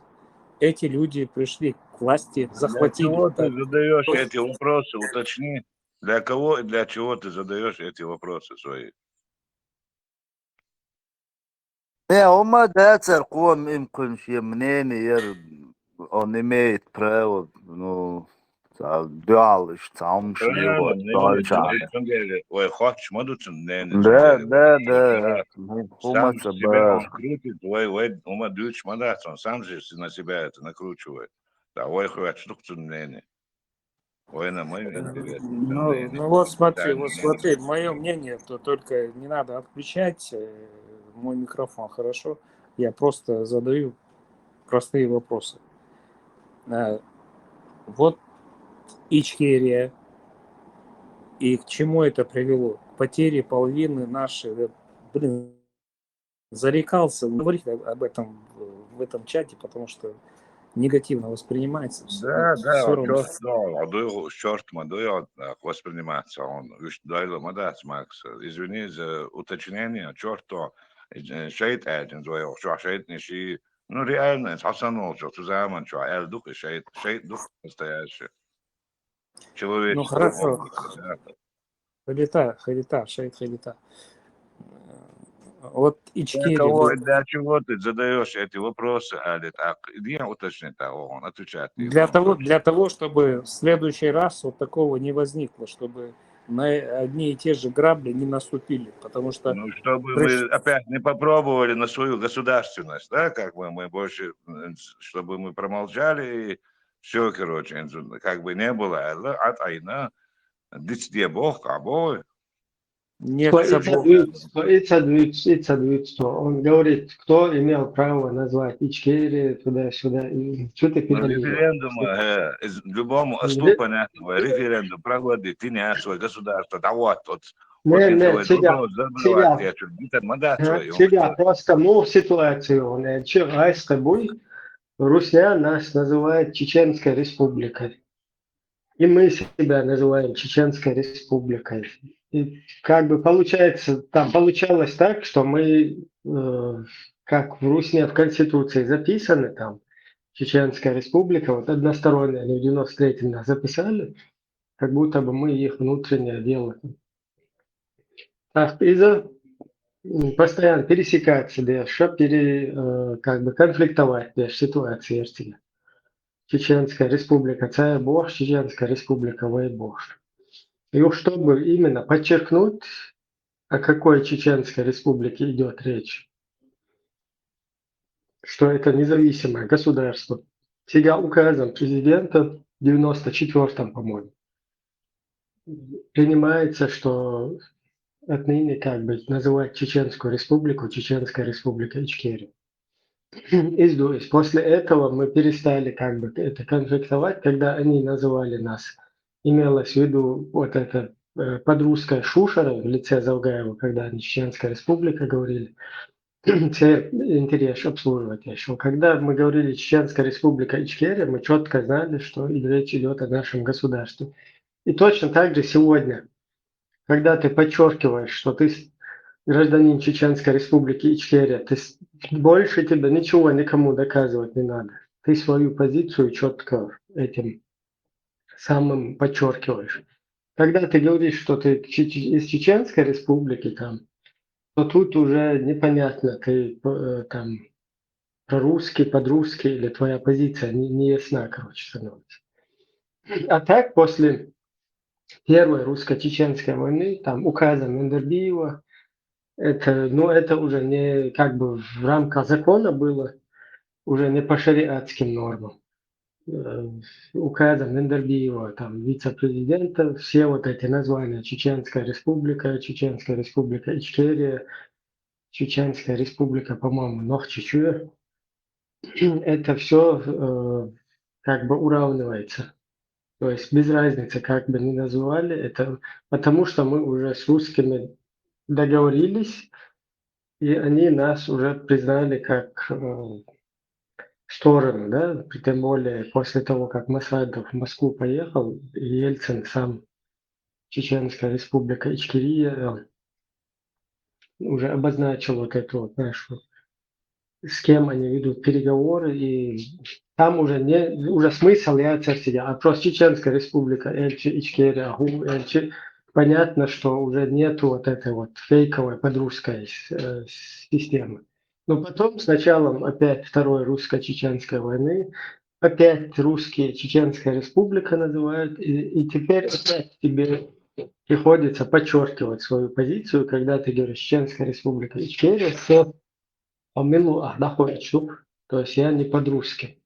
S7: Эти люди пришли к власти, захватили.
S15: Для чего ты задаешь эти вопросы? Уточни, для кого и для чего ты задаешь эти вопросы свои?
S2: Ома дацер ком имкун мнение, он имеет право, ну, дуалиш, цаумшли, вот,
S15: ой, хочешь, мадуцин,
S2: да,
S15: сам себя он крутит, ой, ума дюч, мадат, он сам же на себя это накручивает. Да, ой, хочешь, что мнение. Ой, на мой интерес.
S7: Ну вот смотри, мое мнение, то только не надо отключать мой микрофон, хорошо? Я просто задаю простые вопросы. Вот Ичкерия. И к чему это привело? К потере половины нашей... Зарекался говорить об этом в этом чате, потому что негативно воспринимается.
S15: Да,
S7: Все равно.
S15: черт, воспринимается он. Макс, извини за уточнение, черт, шейт один, шейт ниши. Ну, реально, Хасан что заман, что дух и шейт дух настоящий. Человек.
S7: Ну, хорошо. Халита, шейт халита. Вот Ичкерия.
S15: Для чего ты задаешь эти вопросы, Али? Иди уточни, он отвечает.
S7: Для того, чтобы в следующий раз вот такого не возникло, чтобы на одни и те же грабли не наступили, потому что...
S15: Ну, чтобы мы опять не попробовали на свою государственность, да, как бы мы больше, чтобы мы промолчали, и все, короче, как бы не было, от айна, дитя Бог, кабой.
S5: Нет, что он говорит, кто имел право назвать Ичкерию туда-сюда. Что ты перебил?
S15: Референдум, любому ослу понятного, референдум проводит и не свое государство, да вот,
S5: тебя просто, в ситуацию, а с тобой Русня нас называет Чеченской республикой. И мы себя называем Чеченской республикой. И как бы получалось так, что мы, как в Русне в Конституции записаны, там, Чеченская республика, вот односторонняя, они в 93-м нас записали, как будто бы мы их внутреннее дело. Так, из-за постоянно пересекаться, чтобы как бы конфликтовать в ситуации. Чеченская республика Царь Бог, Чеченская республика Вейбог. И чтобы именно подчеркнуть, о какой Чеченской республике идет речь, что это независимое государство. Сега указом президента в 94-м, по-моему, принимается, что отныне как бы называть Чеченскую республику Чеченская республика Ичкерия. И после этого мы перестали как бы это конфликтовать, когда они называли нас. Имелось в виду вот это подрусская шушера в лице Завгаева, когда они Чеченская республика говорили, интерес обслуживать еще. Когда мы говорили Чеченская республика Ичкерия, мы четко знали, что речь идет о нашем государстве. И точно так же сегодня, когда ты подчеркиваешь, что ты гражданин Чеченской республики Ичкерия, больше тебе ничего никому доказывать не надо. Ты свою позицию четко этим самым подчеркиваешь. Когда ты говоришь, что ты из Чеченской республики, то тут уже непонятно, ты там прорусский, подрусский, или твоя позиция не ясна, становится. А так, после Первой русско-чеченской войны, там указом Мендербиева, это уже не как бы в рамках закона было, уже не по шариатским нормам. Указом Мендербиева, там, вице-президента, все вот эти названия Чеченская республика Ичкерия, Чеченская республика, по-моему, Нохчичуя, это все как бы уравнивается. То есть без разницы, как бы ни называли, это потому что мы уже с русскими договорились, и они нас уже признали как сторону, да, тем более после того, как Масадов в Москву поехал, Ельцин сам, Чеченская республика Ичкерия, уже обозначил вот эту вот нашу, с кем они ведут переговоры, и там уже смысл я а просто Чеченская республика Ичкерия, понятно, что уже нету вот этой вот фейковой подрусской системы. Но потом, с началом опять Второй русско-чеченской войны, опять русские Чеченская республика называют, и теперь опять тебе приходится подчеркивать свою позицию, когда ты говоришь Чеченская республика Ичкерия с Амилу Ахдаховичу, то есть я не по-русски.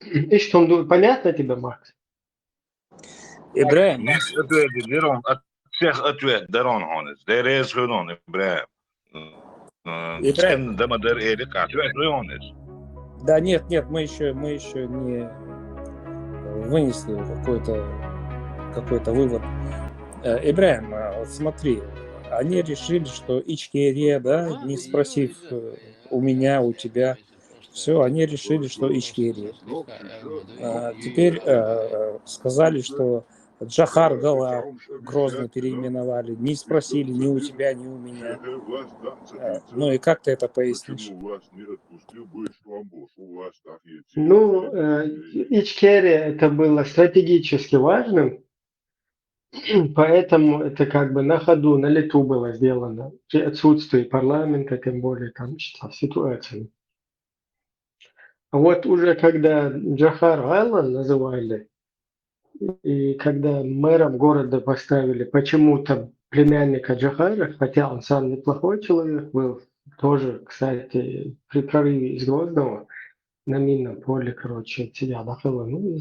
S5: И что, понятно тебе, Макс?
S7: Ибраим.
S15: Всех ответ, Дарон Хонес, Дерез Хунон, Ибраим.
S7: Да нет, мы еще не вынесли какой-то вывод. Ибраим, вот смотри, они решили, что Ичкерия, да, не спросив у меня, у тебя, Все, они решили, что Ичкерия. Теперь сказали, что Джохар Гала Грозный переименовали. Не спросили ни у тебя, ни у меня. Ну и как ты это пояснишь?
S5: Ну, Ичкерия это было стратегически важным, поэтому это как бы на ходу, на лету было сделано, при отсутствии парламента, тем более там ситуации. А вот уже когда Джохар Айлан называли, и когда мэром города поставили почему-то племянника Джохара, хотя он сам неплохой человек был, тоже, кстати, при прорыве из Грозного на минном поле, короче, от себя нахало, ну,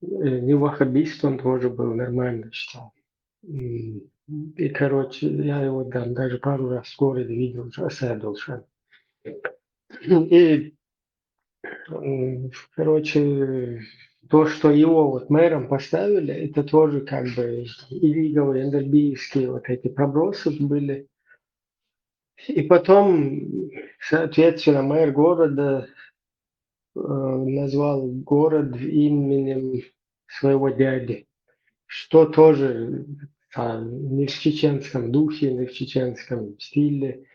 S5: не ваххабист, он тоже был нормально, считал. И, короче, я его там даже пару раз в городе видел, оседлшан. И, короче, то, что его вот мэром поставили, это тоже как бы илиговые, эндербийские вот эти пробросы были. И потом, соответственно, мэр города назвал город именем своего дяди, что тоже не в чеченском духе, не в чеченском стиле,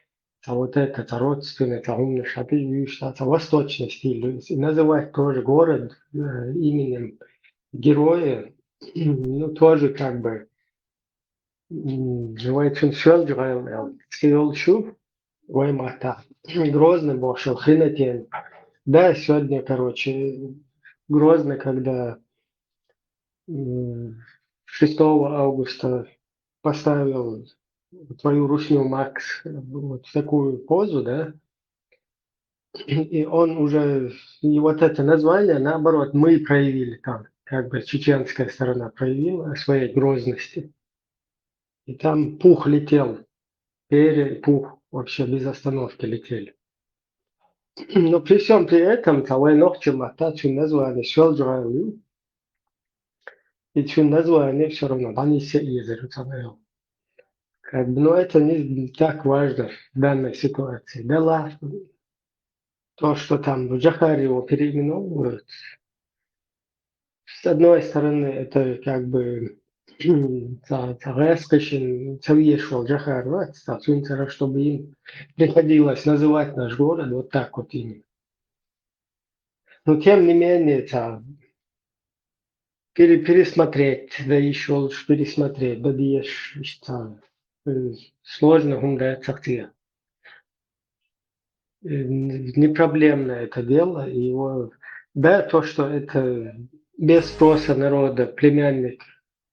S5: а вот это родственный, это умный шапи, это восточный стиль. И называть тоже город именем героя, ну, тоже как бы Живайцун Шелджрайл, Скиолчу, Ваймата, Грозный Бошел, Хренатен. Да, сегодня, короче, Грозно, когда 6 августа поставил твою русню Макс вот в такую позу, да, и он уже, и вот это название, наоборот, мы проявили там, как бы чеченская сторона проявила своей грозности. И там пух летел, пух вообще без остановки летели. Но при всем при этом, того ночью матачу назвали Шелджрайл, и чун название все равно, они все язык. Как бы, но это не так важно в данной ситуации. Да ладно, то, что там в Джохаре его переименовывают, с одной стороны, это как бы царескашин Джохар, чтобы им приходилось называть наш город вот так вот именно. Но тем не менее, пересмотреть, да еще лучше пересмотреть, да сложно гумдать акция. Не проблемное это дело, его, да, то, что это без спроса народа племянник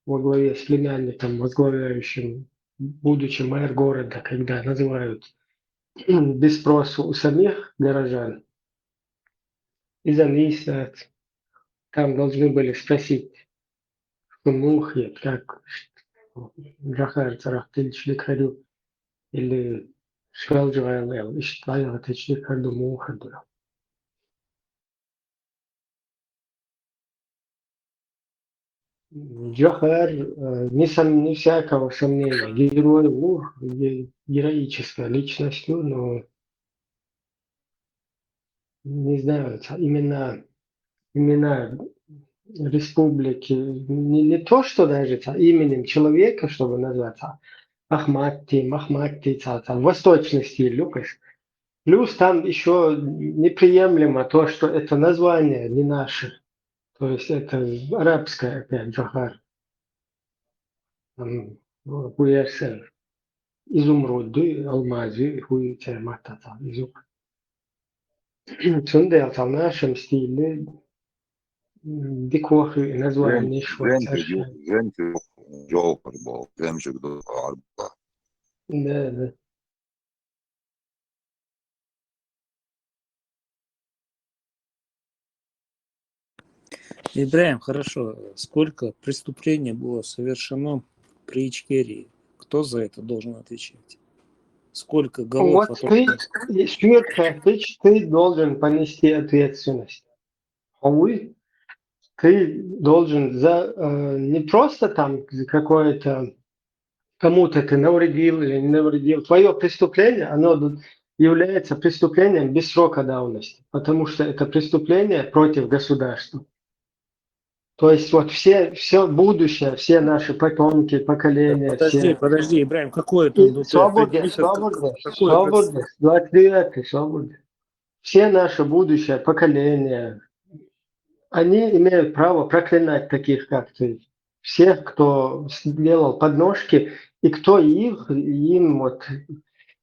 S5: во главе с племянником, возглавляющим, будучи мэр города, когда называют без спроса у самих горожан, и зависят, там должны были спросить, мухи, как Джохар Царахтыльчлик ходил, или Шелджвайлел, и Штайла Тычлик ходу мухаду. Джохар, не всякого сомнения, герой, героическая личность, но не знаю, имена республики, не то, что даже именем человека, чтобы назвать, Махматти, восточный стиль, Люкас. Плюс там еще неприемлемо то, что это название не наше. То есть это арабское опять Джохар. Хуерсен. Изумруды, алмазы, хуйте матата, изумруд. Цундел в нашем стиле дикохи название швейцарское.
S14: Жемчуг, Джохар был, жемчуг до Арба.
S5: Да.
S7: Ибраим, хорошо. Сколько преступлений было совершено при Ичкерии? Кто за это должен отвечать? Сколько голов?
S5: Вот ты должен понести ответственность. Увы, ты должен не просто там за какое-то кому-то ты навредил или не навредил. Твое преступление, оно является преступлением без срока давности, потому что это преступление против государства. То есть вот все будущее, все наши потомки, поколения,
S7: Подожди,
S5: все.
S7: Ибраим, какое это,
S5: И
S7: ты определи,
S5: свободно, 29-й, свободно. Все наши будущее поколения, они имеют право проклинать таких, как ты. Всех, кто сделал подножки, и кто им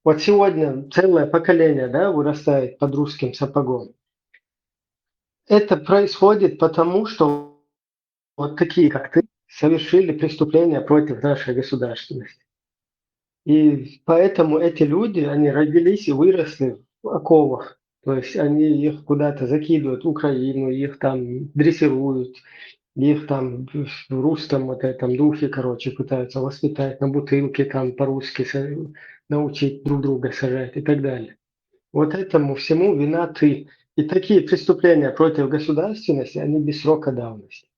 S5: вот сегодня целое поколение, да, вырастает под русским сапогом. Это происходит потому, что вот такие, как ты, совершили преступления против нашей государственности. И поэтому эти люди, они родились и выросли в оковах. То есть они их куда-то закидывают в Украину, их там дрессируют, их там в русском вот этом духе, короче, пытаются воспитать на бутылке, там по-русски научить друг друга сажать и так далее. Вот этому всему вина ты. И такие преступления против государственности, они без срока давности.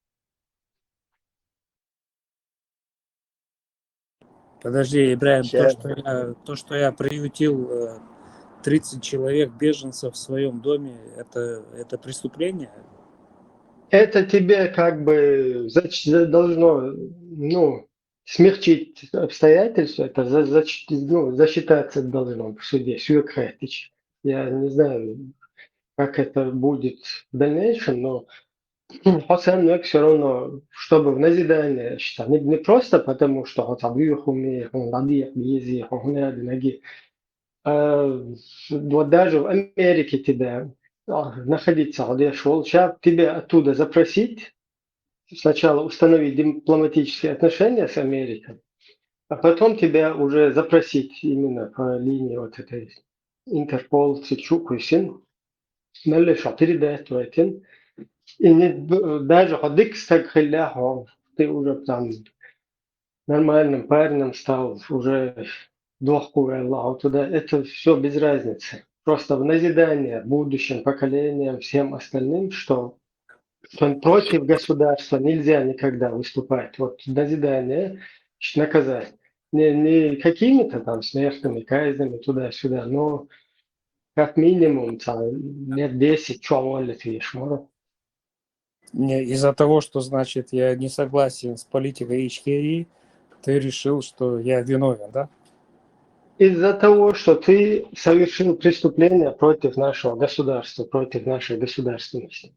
S7: Подожди, Ибраим, то, что я приютил 30 человек беженцев в своем доме, это преступление?
S5: Это тебе как бы должно, смягчить обстоятельства, это засчитаться должно в суде, сюркретич. Я не знаю, как это будет в дальнейшем, но Хосен все равно, чтобы в назидание считать. Не просто потому, что вот вот даже в Америке тебя находиться, где шел, сейчас тебя оттуда запросить, сначала установить дипломатические отношения с Америкой, а потом тебя уже запросить именно по линии вот этой Интерпол, Цичук и Син, передать этим. И даже ходикстag ты уже там нормальным парнем стал, уже дохку туда, это все без разницы. Просто в назидание будущим поколениям, всем остальным, что против государства нельзя никогда выступать. Вот назидание, наказать. Не какими-то там смертными казнями туда-сюда, но как минимум лет 10, что волит, видишь, может.
S7: Из-за того, что, значит, я не согласен с политикой Ичкерии, ты решил, что я виновен, да?
S5: Из-за того, что ты совершил преступление против нашего государства, против нашей государственности.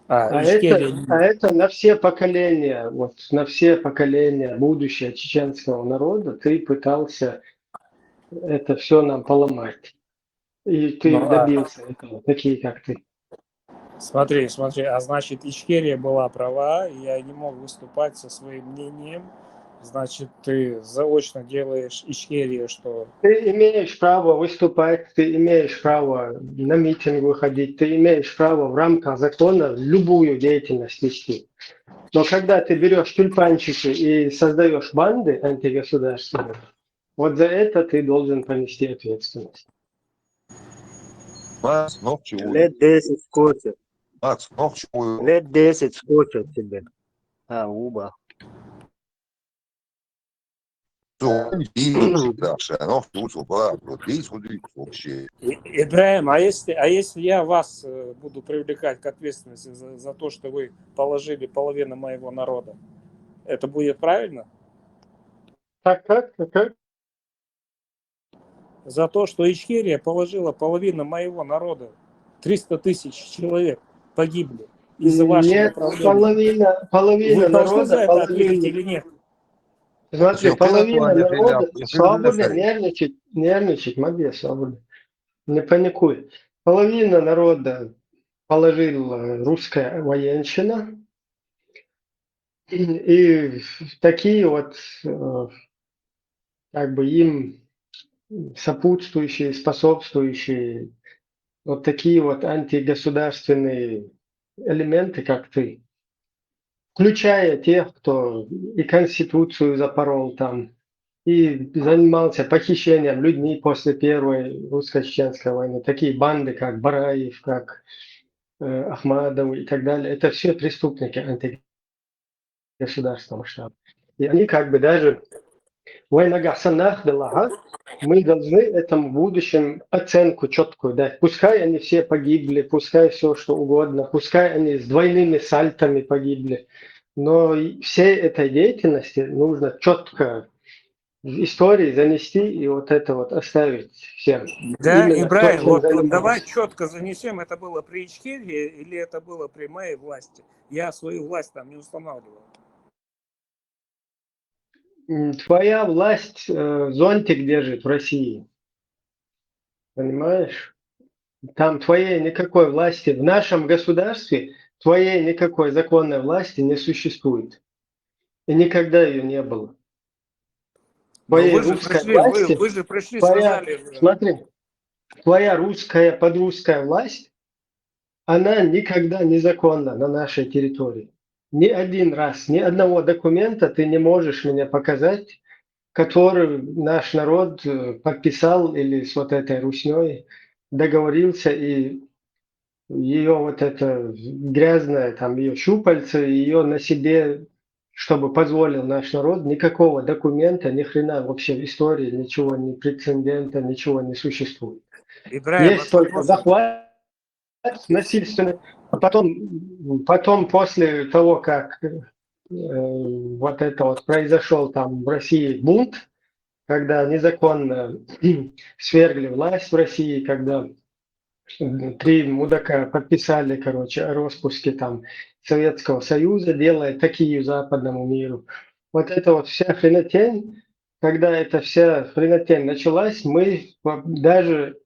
S5: Это на все поколения, вот на все поколения будущего чеченского народа ты пытался это все нам поломать. И ты добился этого, такие как ты.
S7: Смотри, а значит, Ичкерия была права, я не мог выступать со своим мнением. Значит, ты заочно делаешь Ичкерию, что...
S5: Ты имеешь право выступать, ты имеешь право на митинг выходить, ты имеешь право в рамках закона любую деятельность вести. Но когда ты берешь тюльпанчики и создаешь банды антигосударственные, вот за это ты должен понести ответственность.
S14: Макс, чего?
S13: Лет 10 скотчет.
S14: Макс, чего?
S13: Лет 10 скотчет тебе. Уба.
S7: Ибраим, а если я вас буду привлекать к ответственности за то, что вы положили половину моего народа, это будет правильно?
S5: Как?
S7: За то, что Ичкерия положила половину моего народа, 300 тысяч человек погибли из-за вашего
S5: управления. Половина народа,
S7: за это ответить или нет?
S5: Смотри, половина народа, свободно нервничать, могу свободно, не паникуй. Половина народа положила русская военщина, и такие вот как бы им сопутствующие, способствующие вот такие вот антигосударственные элементы, как ты, включая тех, кто и Конституцию запорол там, и занимался похищением людьми после Первой русско-чеченской войны. Такие банды, как Бараев, как Ахмадов и так далее. Это все преступники антигосударственного масштаба. И они как бы даже Мы должны этому будущем оценку четкую дать. Пускай они все погибли, пускай все что угодно, пускай они с двойными сальтами погибли, но всей этой деятельности нужно четко в истории занести и вот это вот оставить всем.
S7: Да,
S5: Именно кто
S7: Ибраим,
S5: чем
S7: вот
S5: занимался.
S7: давай четко занесем, это было при Ичкерии или это было при моей власти? Я свою власть там не устанавливал.
S5: Твоя власть зонтик держит в России. Понимаешь? Там твоей никакой власти, в нашем государстве твоей никакой законной власти не существует. И никогда ее не было.
S7: Но
S5: Твоей
S7: вы же
S5: русской
S7: пришли,
S5: власти,
S7: вы же пришли,
S5: твоя,
S7: сказали.
S5: смотри, твоя русская, подрусская власть, она никогда незаконна на нашей территории. Ни один раз, ни одного документа ты не можешь мне показать, который наш народ подписал или с вот этой русней договорился, и ее вот это грязное, там ее щупальце, ее на себе, чтобы позволил наш народ, никакого документа, ни хрена вообще в истории, ничего, ни прецедента, ничего не существует.
S7: Ибраим,
S5: Есть только захват насильственный, а потом после того, как вот это вот произошел там в России бунт, когда незаконно свергли власть в России, когда 3 мудака подписали, короче, о распуске там Советского Союза, делая такие западному миру. Вот это вот вся хренотень, когда эта вся хренотень началась, мы даже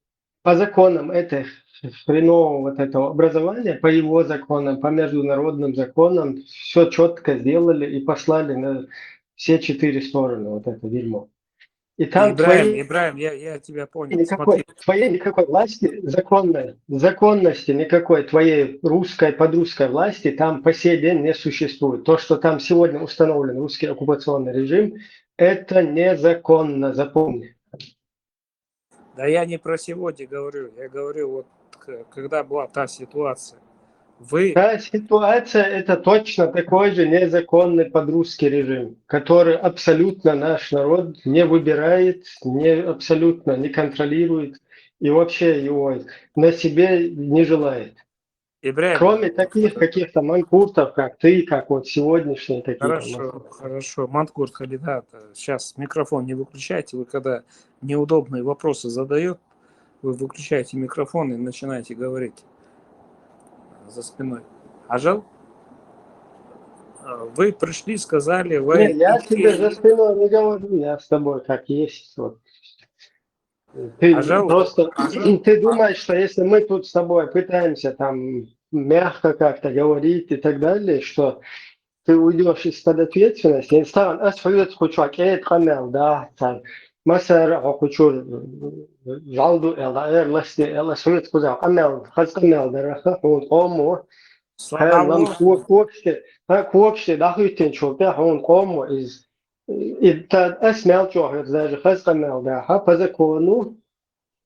S5: по законам этой хренового вот этого образования, по его законам, по международным законам, все четко сделали и послали на все 4 стороны вот это дерьмо. И там
S7: Ибраим, я тебя понял.
S5: твоей никакой власти, законности никакой твоей русской, подрусской власти там по сей день не существует. То, что там сегодня установлен русский оккупационный режим, это незаконно, запомни.
S7: Да я не про сегодня говорю, я говорю вот когда была та ситуация.
S5: Та ситуация это точно такой же незаконный подрусский режим, который абсолютно наш народ не выбирает, абсолютно не контролирует и вообще его на себе не желает.
S7: Ибраим,
S5: Кроме таких каких-то манкуртов, как ты, как вот сегодняшние какие-то.
S7: Хорошо. Манкурт Халидат, сейчас микрофон не выключайте, вы когда неудобные вопросы задают, вы выключаете микрофон и начинаете говорить за спиной. Ажал? Вы пришли, сказали, вы...
S5: Нет, я тебе за спиной не говорю, я с тобой как есть. Вот. Ты ты думаешь, что если мы тут с тобой пытаемся там мягко как-то говорить и так далее, что ты уйдешь из-под ответственности, инстаграм, да, там, مثلا أخوشور جالدو إلا لستي إلا سمعت كذا أمل خذ أمل درخة هون قومو هلام كوكشتي دخلتين شو ده هون قومو إذا أسمع جوهر даже خذ أمل درخة فذكروا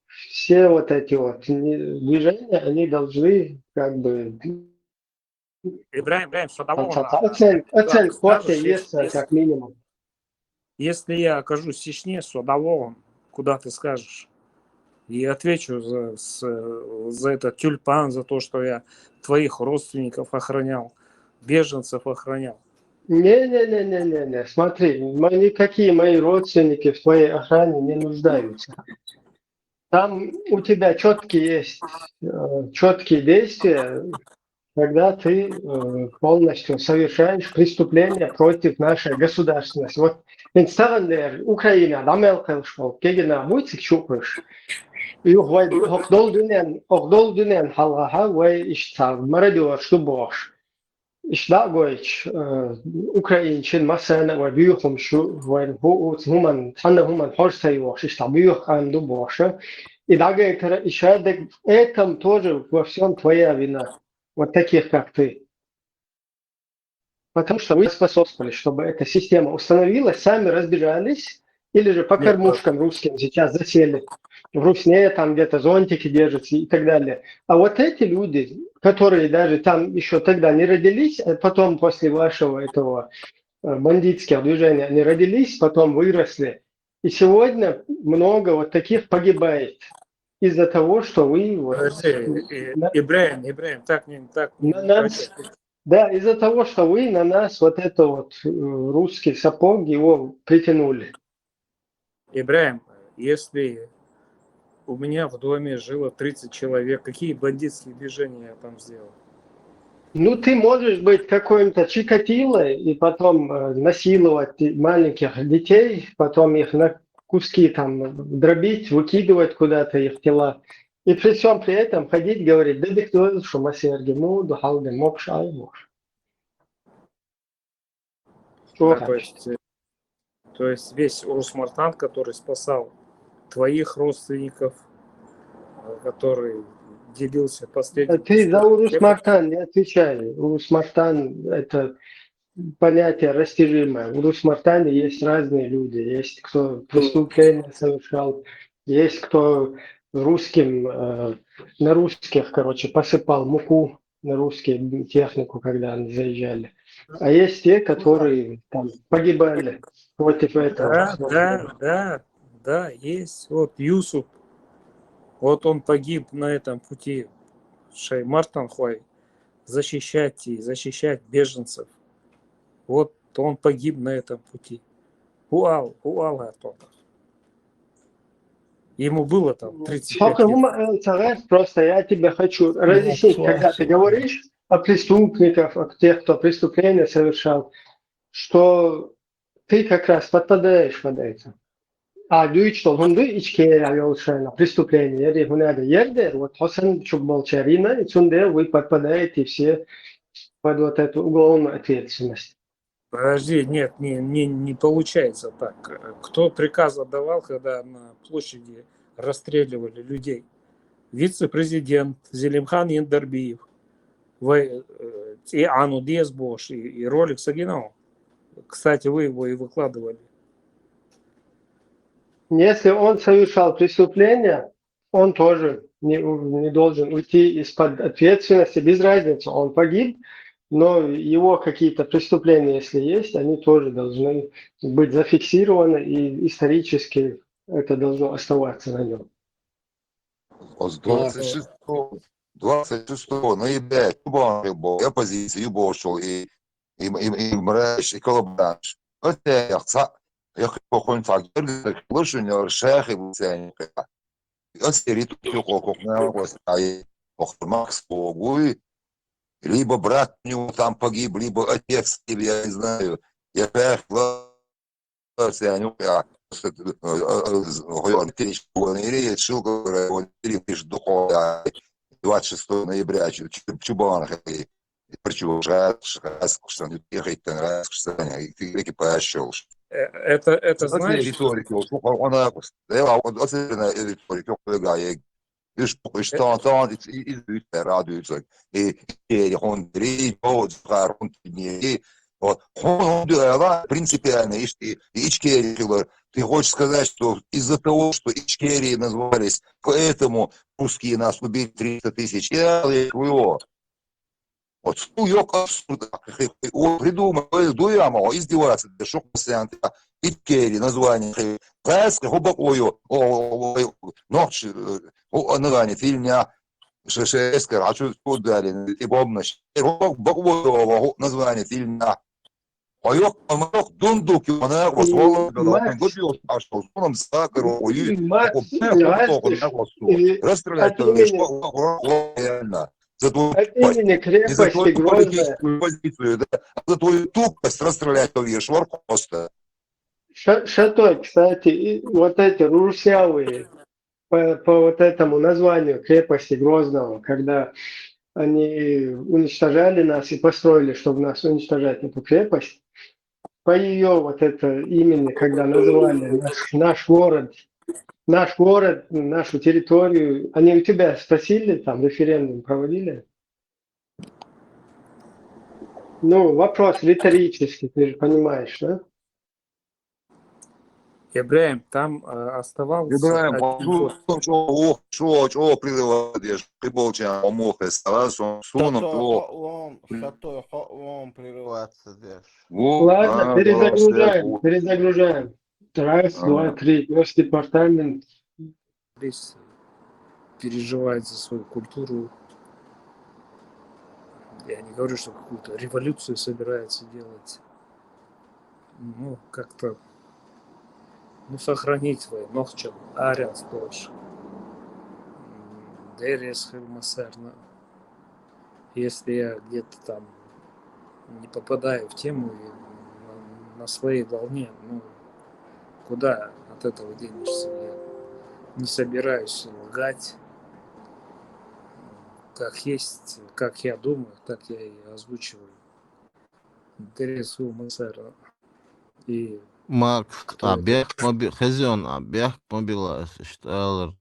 S5: все вот эти вот движения, они должны как бы
S7: Ибраим,
S5: оценка кофе есть как минимум.
S7: Если я окажусь в Чечне с Удаловым, куда ты скажешь? И отвечу за этот тюльпан, за то, что я твоих родственников охранял, беженцев охранял.
S5: Не, смотри, никакие мои родственники в твоей охране не нуждаются. Там у тебя четкие действия, когда ты полностью совершаешь преступление против нашей государственности. Вот инстаграмда Украина дамел кылышмал, кегена муйцик чупыш. И охдол дюнен халаха вай иштар марадиор штубош. Ишда гойч Украинчин масана вай бюхум шу вай хуман ханна хуман хорсайош ишта бюх анду боша. И дага это этом тоже во всем твоя вина. Вот таких, как ты. Потому что вы способствовали, чтобы эта система установилась, сами разбежались, или же по кормушкам русским сейчас засели. В Русне там где-то зонтики держатся и так далее. А вот эти люди, которые даже там еще тогда не родились, а потом после вашего этого бандитских движений, они родились, потом выросли. И сегодня много вот таких погибает из-за того, что вы вот,
S7: Подожди, Ибраим, так не
S5: на нас, да, из-за того, что вы на нас вот это вот русский сапог его притянули.
S7: Ибраим, если у меня в доме жило 30 человек, какие бандитские движения я там сделал?
S5: Ну, ты можешь быть какой-то Чикатилой и потом насиловать маленьких детей, потом их на куски там дробить, выкидывать куда-то их тела. И при всем при этом ходить говорить, да кто что масерги, ну, да халды, мокш, ай, мокш. Что
S7: Да, то есть весь Урус-Мартан, который спасал твоих родственников, который делился последним...
S5: Ты за Урус-Мартан не отвечай. Урус-Мартан – это понятие растяжимое. В Урус-Мартане есть разные люди. Есть кто преступления совершал, есть кто русским, на русских, посыпал муку на русские технику, когда они заезжали. А есть те, которые там погибали против этого.
S7: Да, есть. Вот Юсуп, вот он погиб на этом пути, Мартанхуай, защищать беженцев. Вот он погиб на этом пути. Уал готов. Ему было там 35 лет.
S5: Просто я тебе хочу разъяснить, когда ты говоришь о преступниках, о тех, кто преступления совершал, что ты как раз подпадаешь под это. А дүйчтол хунду ичке явлшена преступление, ери хунада ерде, вот хосан чуболчарина, и цунде вы подпадаете все под вот эту уголовную ответственность.
S7: Подожди, нет, не получается так. Кто приказ отдавал, когда на площади расстреливали людей? Вице-президент Зелимхан Яндарбиев, и Ану Дезбош, и ролик Сагинау. Кстати, вы его и выкладывали.
S5: Если он совершал преступление, он тоже не должен уйти из-под ответственности, без разницы, он погиб, но его какие-то преступления, если есть, они тоже должны быть зафиксированы, и исторически это должно оставаться на нем.
S14: С 26 ноября Кубан был, я позицию ушел, и мрач, и колобранш. Я хочу так лучше шах и буцяника. Я стерит на Макс Погуй, либо брат у него там погиб, либо отец, или я не знаю. Я приехал решил, 26 ноября Чубан причем ехать раз, ты поощрил.
S7: Это знаешь...
S14: Риторика, она риторика полегает. Радуется. И он принципиально. Ты хочешь сказать, что из-за того, что Ичкерии назывались, поэтому русские нас убили 300 тысяч. Его. Вот придумал, дуямо, издеваться, что Ичкерии название. Прайска глубокою, ночь, название фильма, шешескер, а что ударили, и бомнаш. Глубокою название фильма. А я дундук, она возвала, он губил, а что он сакару, расстрелять, реально. За твою позицию, да, за твою тупость расстрелять швар просто.
S5: Шатой, кстати, вот эти русявые по вот этому названию крепости Грозного, когда они уничтожали нас и построили, чтобы нас уничтожать, эту крепость, по ее вот это имени, когда называли наш город, нашу территорию, они у тебя спросили, там референдум проводили? Ну, вопрос риторический, ты же понимаешь, да?
S7: Ибраим, там оставался
S14: Ибраим,
S7: один год.
S14: что прерываешь? Приболча, омохе, сразу, суном,
S3: Что он прерываться здесь.
S5: Ладно, перезагружаем. Раз, два, три. Наш департамент.
S7: Здесь переживает за свою культуру. Я не говорю, что какую-то революцию собирается делать. Ну, как-то сохранить свой нохчел, аренс тоже. Дерес Хельмасерна. Если я где-то там не попадаю в тему и на своей волне, ну, куда от этого денешься? Я не собираюсь лгать. Как есть, как я думаю, так я и озвучиваю. Дерес Хельмасерна. И
S3: Макс, хозяин, обех мобила, что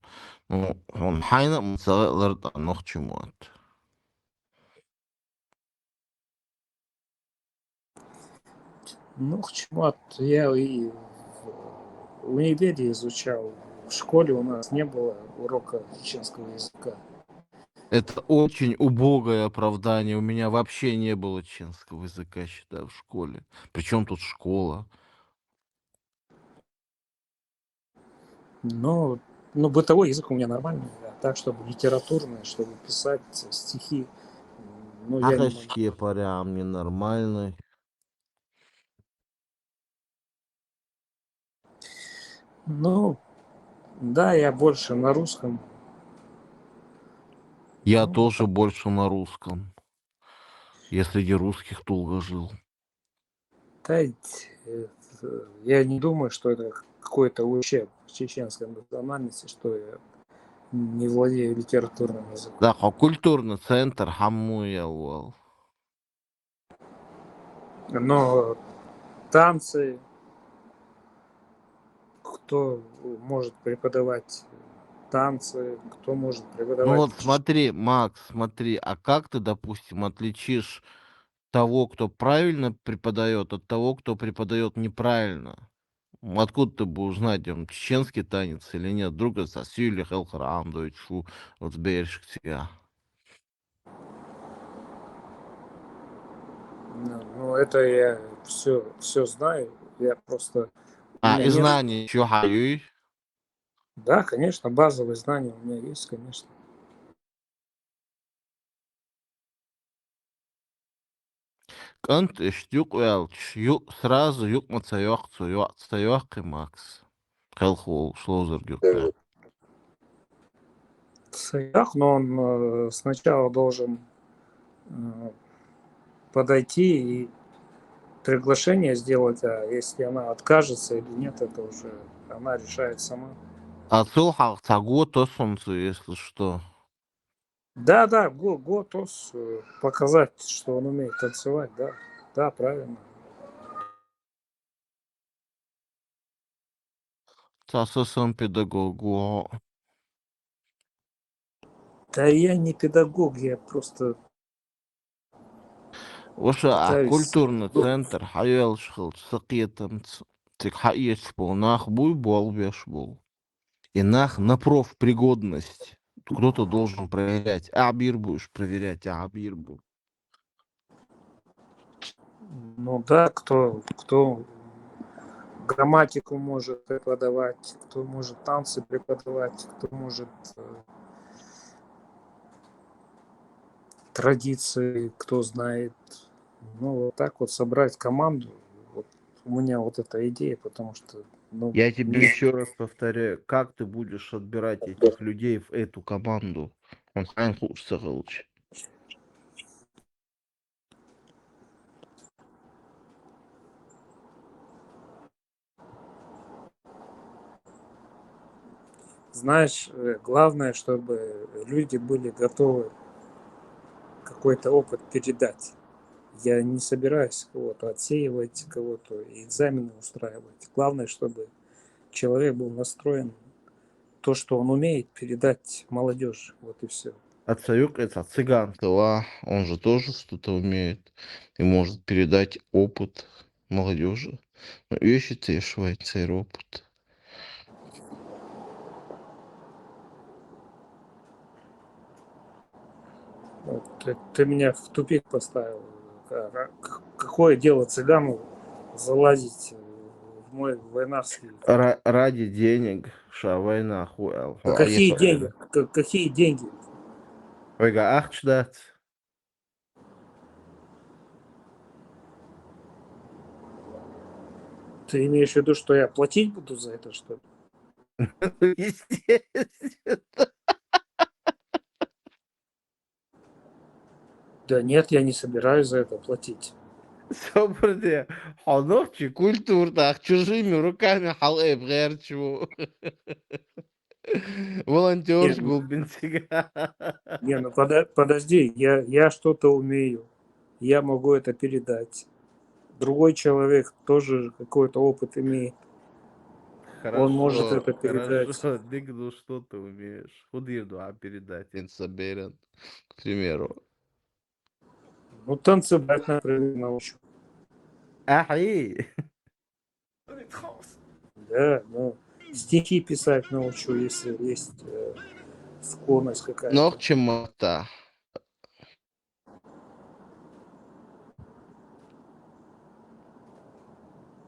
S3: он хайна мцалер нох чемот.
S7: Ну, чемот, я и в универе изучал. В школе у нас не было урока чеченского языка.
S3: Это очень убогое оправдание. У меня вообще не было чеченского языка, считаю, в школе. Причем тут школа?
S7: Но бытовой язык у меня нормальный, а так, чтобы литературный, чтобы писать стихи, ну, я не могу.
S3: Прям ненормальный.
S7: Ну, да, я больше на русском.
S3: Я тоже больше на русском. Я среди русских долго жил.
S7: Да, я не думаю, что это какой-то ущерб чеченской национальности, что я не владею литературным языком.
S3: Да, культурный центр Хамуя.
S7: Но танцы, кто может преподавать танцы, кто может преподавать...
S3: Ну вот смотри, Макс, смотри, а как ты, допустим, отличишь того, кто правильно преподает, от того, кто преподает неправильно? Откуда ты будешь знать, там, чеченский танец или нет? Вдруг это Сасюли, Хелхарам, Дойчу, вот сберешь тебя.
S7: Ну, это я все знаю, я просто...
S3: И знания еще хаюй.
S7: Да, конечно, базовые знания у меня есть, конечно.
S3: Кант штук велч, сразу юк мацаёх, цаёх Макс. Хелхол, шлозер гюкта.
S7: Цаях, но он сначала должен подойти и приглашение сделать, а если она откажется или нет, это уже она решает сама.
S3: А цулхах цаго то солнце, если что.
S7: Да, Готос показать, что он умеет танцевать, да, правильно.
S3: Сам педагогу.
S7: Да я не педагог, я просто...
S3: Воша культурный центр, хаял шхил, сакетам, тик хаеш был, нах буй бол беш был. И нах на профпригодность. Кто-то должен проверять. Абир будешь проверять, абир будешь.
S7: Ну да, кто грамматику может преподавать, кто может танцы преподавать, кто может традиции, кто знает. Ну, вот так вот собрать команду. Вот у меня вот эта идея, потому что...
S3: Я тебе еще раз повторяю, как ты будешь отбирать этих людей в эту команду? Он сам хочется лучше.
S7: Знаешь, главное, чтобы люди были готовы какой-то опыт передать. Я не собираюсь кого-то отсеивать, кого-то экзамены устраивать. Главное, чтобы человек был настроен то, что он умеет, передать молодежи. Вот и все.
S3: Отцаюк это цыган, он же тоже что-то умеет и может передать опыт молодежи. Ну, ищите швейцар опыт.
S7: Ты меня в тупик поставил. Какое дело цыгану залазить в мой войнарский?
S3: Ради денег, война хуял.
S7: Какие деньги? Какие деньги?
S3: Ойга ахчдат.
S7: Ты имеешь в виду, что я платить буду за это, что ли?
S3: Естественно.
S7: Да нет, я не собираюсь за это платить.
S3: Собрали хонорчи культурно, чужими руками халэб гэрчу. Волонтер гулбинсига.
S7: Не, ну подожди, я что-то умею. Я могу это передать. Другой человек тоже какой-то опыт имеет.
S3: Хорошо,
S7: Он может это передать.
S3: Хорошо, Дыгну, что ты умеешь? Худирду, передать инсаберен, к примеру.
S7: Ну, танцевать, например, научу.
S3: Ахи!
S7: Да, ну, стихи писать научу, если есть склонность какая-то.
S3: Но к чему-то.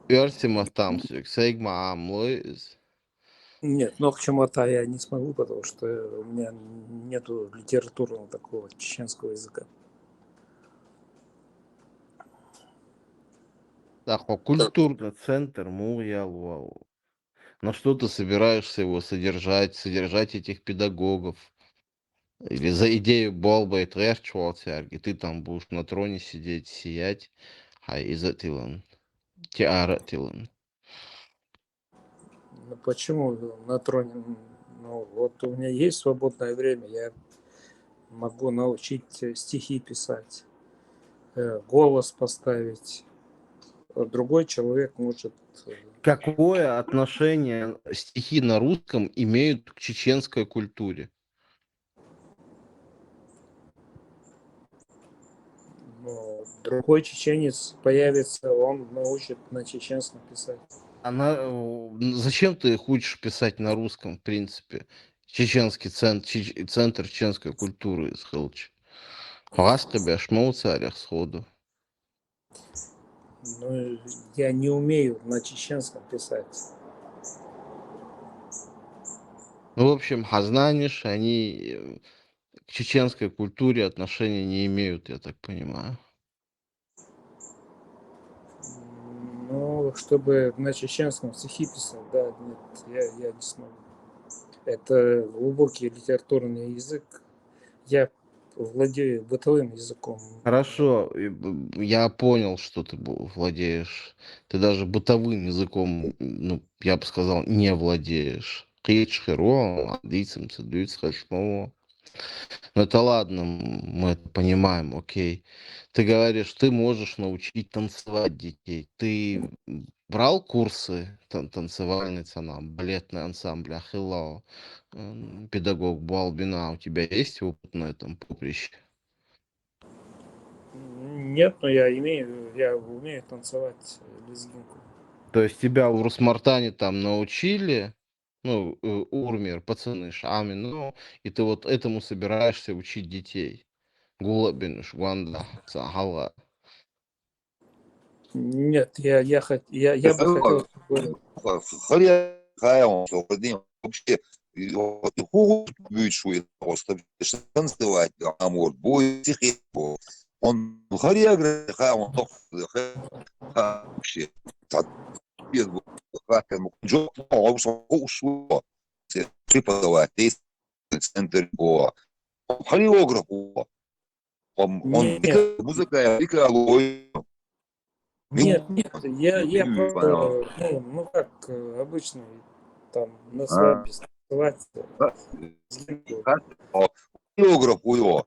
S3: Версима там, Сейгма Амлоис.
S7: Нет, но к чему-то я не смогу, потому что у меня нету литературного такого чеченского языка.
S3: Так, культурный центр Мурьялвал. На что ты собираешься его содержать этих педагогов? Или за идею Болба и Трэшчуалцерги ты там будешь на троне сидеть, сиять, а из этого Тиаратилан.
S7: Ну почему на троне? Ну вот у меня есть свободное время, я могу научить стихи писать, голос поставить. Другой человек может...
S3: Какое отношение стихи на русском имеют к чеченской культуре?
S7: Ну, другой чеченец появится, он научит на чеченском писать.
S3: Зачем ты хочешь писать на русском, в принципе? Чеченский центр чеченской культуры из Хылча. Вас тебя шмол царях сходу.
S7: Ну, я не умею на чеченском писать.
S3: Ну, в общем, хазнаниш, они к чеченской культуре отношения не имеют, я так понимаю.
S7: Ну, чтобы на чеченском стихи писать, да, нет, я не смогу. Это глубокий литературный язык. Я владею бытовым языком.
S3: Хорошо, я понял, что ты владеешь. Ты даже бытовым языком, ну, я бы сказал, не владеешь. Ну это ладно, мы это понимаем, окей. Ты говоришь, ты можешь научить танцевать детей. Ты брал курсы танцевальные, балетный ансамбль Ахиллао, педагог Балбина, у тебя есть опыт на этом поприще?
S7: Нет, но я умею танцевать лезгинку.
S3: То есть тебя в Русмартане там научили, ну, Урмир, пацаны, шами, ну, и ты вот этому собираешься учить детей. Гулабин, Шванда, Цахала.
S7: Нет, я бы хотел...
S14: Вообще, будет просто танцевать, амор, бой, стихи. Он хореограф, он вообще. Преподавать, центр хореограф. Он музыка,
S7: Нет, я просто, ну как обычно, там, на свадьбе танцевать.
S14: Хореограф у него.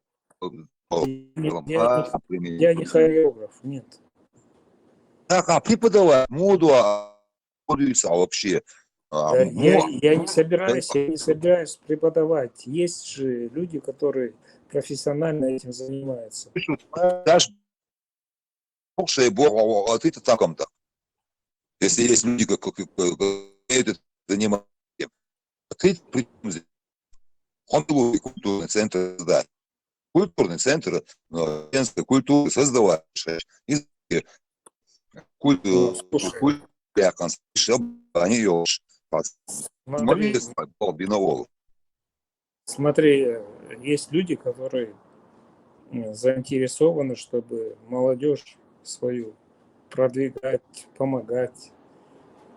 S7: Я не хореограф, нет.
S14: Так, преподавать моду, вообще.
S7: Я не собираюсь преподавать. Есть же люди, которые профессионально этим занимаются.
S14: Даже а ты-то там-то. Если есть люди, как это занимаются, ты он был культурный центр, да. культурный центр женской культуры создаваешь.
S7: Ну, слушай,
S14: Они ее
S7: смотри,
S14: биновол.
S7: смотри, есть люди, которые заинтересованы, чтобы молодежь свою продвигать, помогать.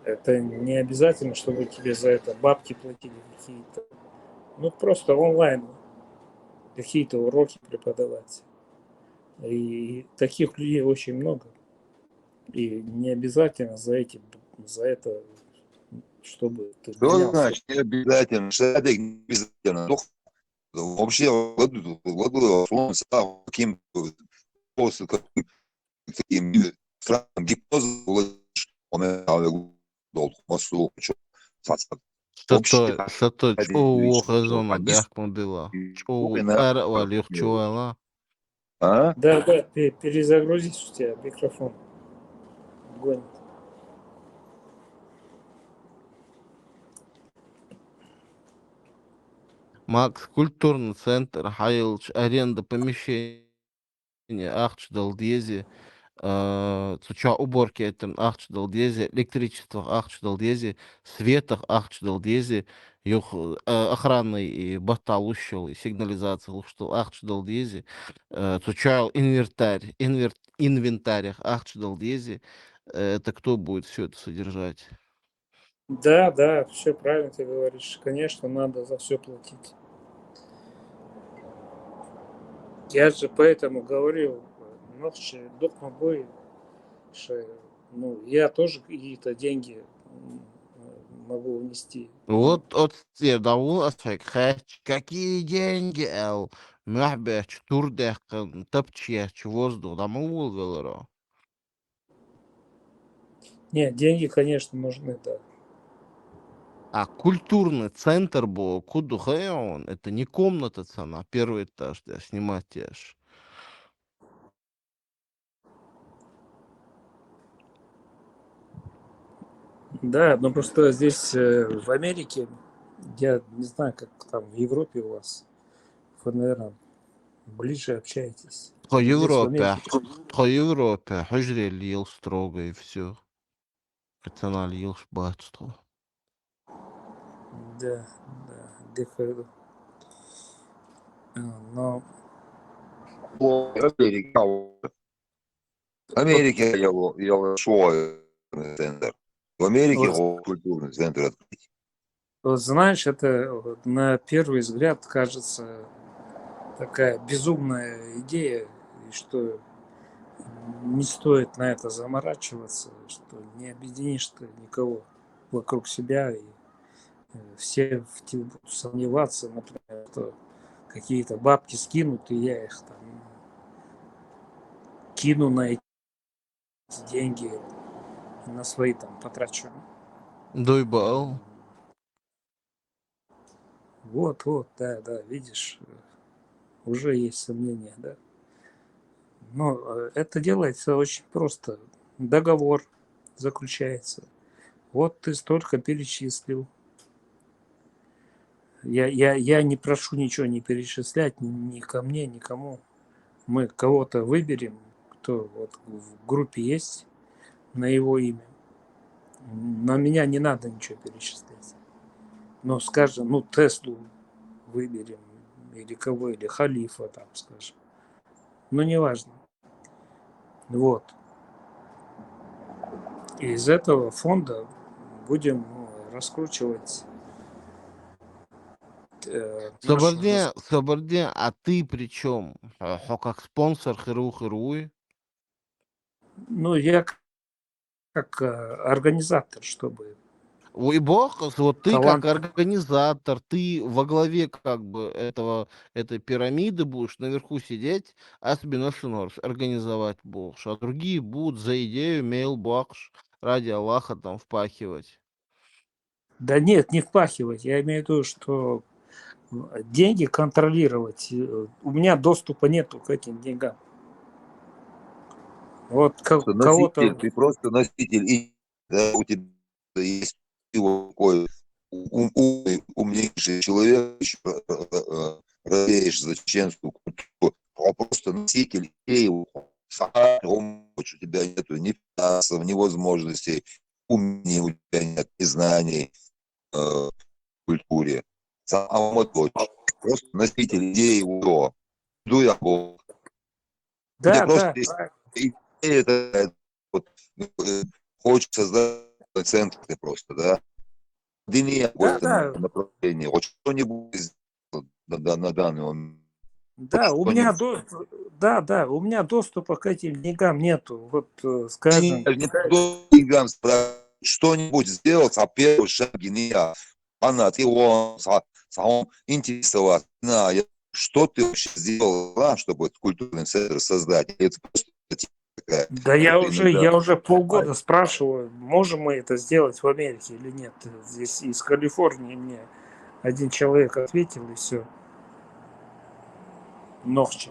S7: Это не обязательно, чтобы тебе за это бабки платили какие-то. Ну, просто онлайн какие-то уроки преподавать. И таких людей очень много. И не обязательно за это, чтобы ты
S14: Что
S7: менялся.
S14: значит не обязательно? Что не обязательно? Вообще, каким странным гипнозом
S3: Что чего хазона бяхмадыла, чего арвалих чуала.
S14: А?
S7: Да, перезагрузись, у тебя микрофон гонит.
S3: Макс, культурный центр, Хайлч, аренда помещения, Ахчдал Дези, суча уборки это Ахчдал Дези, электричество Ахчдал Дези, светах Ахчдал Дези, юх охранный и батал ушел, и сигнализация ушел Ахчдал Дези, суча инвентарь Ахчдал Дези, это кто будет все это содержать?
S7: Да, все правильно ты говоришь. Конечно, надо за все платить. Я же поэтому говорил, док мобой, что я тоже какие-то деньги могу унести.
S3: Вот тебе дал какие деньги, эл, махбеч, турдех, топчеч, воздух, да мол, говорю.
S7: Нет, деньги, конечно, нужны, да.
S3: А культурный центр был, куда он? Это не комната цена, первый этаж, да, снимать аж.
S7: Да, но просто здесь в Америке, я не знаю, как там в Европе у вас, вы, наверное, ближе общаетесь.
S3: По
S7: Здесь в
S3: Европе,
S7: Америке.
S3: хожри лил строго и все. Цена лил шбатство.
S7: Да, дыхаю. Но
S14: Америке я шел центр. В Америке культурный центр открыть.
S7: вот знаешь, это на первый взгляд кажется такая безумная идея, и что не стоит на это заморачиваться, что не объединишь ты никого вокруг себя, и все в тебе будут сомневаться, например, что какие-то бабки скинут, и я их там кину на эти деньги, на свои там потрачу.
S3: Дойбал.
S7: Вот, да, видишь, уже есть сомнения, да. Но это делается очень просто. Договор заключается. Вот ты столько перечислил. Я не прошу ничего не перечислять ни ко мне, никому. Мы кого-то выберем, кто вот в группе есть на его имя. На меня не надо ничего перечислять. Но, скажем, Теслу выберем, или кого, или Халифа, там, скажем. Неважно. Вот. И из этого фонда будем раскручивать.
S3: Соборде, а ты при чем? Как спонсор хируй?
S7: Я как организатор, чтобы...
S3: Ой, бог, вот ты
S7: талант...
S3: как организатор, ты во главе как бы этой пирамиды будешь наверху сидеть, а себе нашинорс организовать будешь, а другие будут за идею мейлбокс ради Аллаха там впахивать.
S7: Да нет, не впахивать, я имею в виду, что деньги контролировать. У меня доступа нету к этим деньгам. Вот кого-то...
S14: Ты просто носитель, и да, у тебя есть такой умнейший человек, радеешь за чеченскую культуру, а просто носитель идеи, у тебя нету ни финансов, ни возможностей, умений у тебя нет, ни знаний в культуре. Просто носитель идеи УДО. Я был.
S7: Да,
S14: Просто
S7: да,
S14: идея такая, вот, хочет создать центр просто, да. Дыни какое-то направление, вот что-нибудь сделать на данный момент.
S7: да, у меня у меня доступа к этим деньгам нету. Вот, скажем.
S14: Деньгам что-нибудь сделать, а первый шаг гения. Она, ты он интересоваться. Что ты вообще сделал, чтобы этот культурный центр создать? Это просто такая.
S7: Да я уже полгода спрашиваю, можем мы это сделать в Америке или нет. Здесь из Калифорнии мне один человек ответил, и все. Ногче.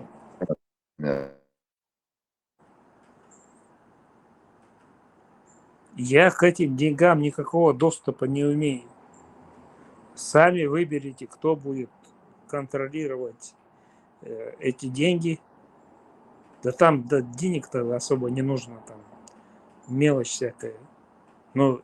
S7: Я к этим деньгам никакого доступа не имею. Сами выберите, кто будет контролировать эти деньги. Да там денег-то особо не нужно, там мелочь всякая. Но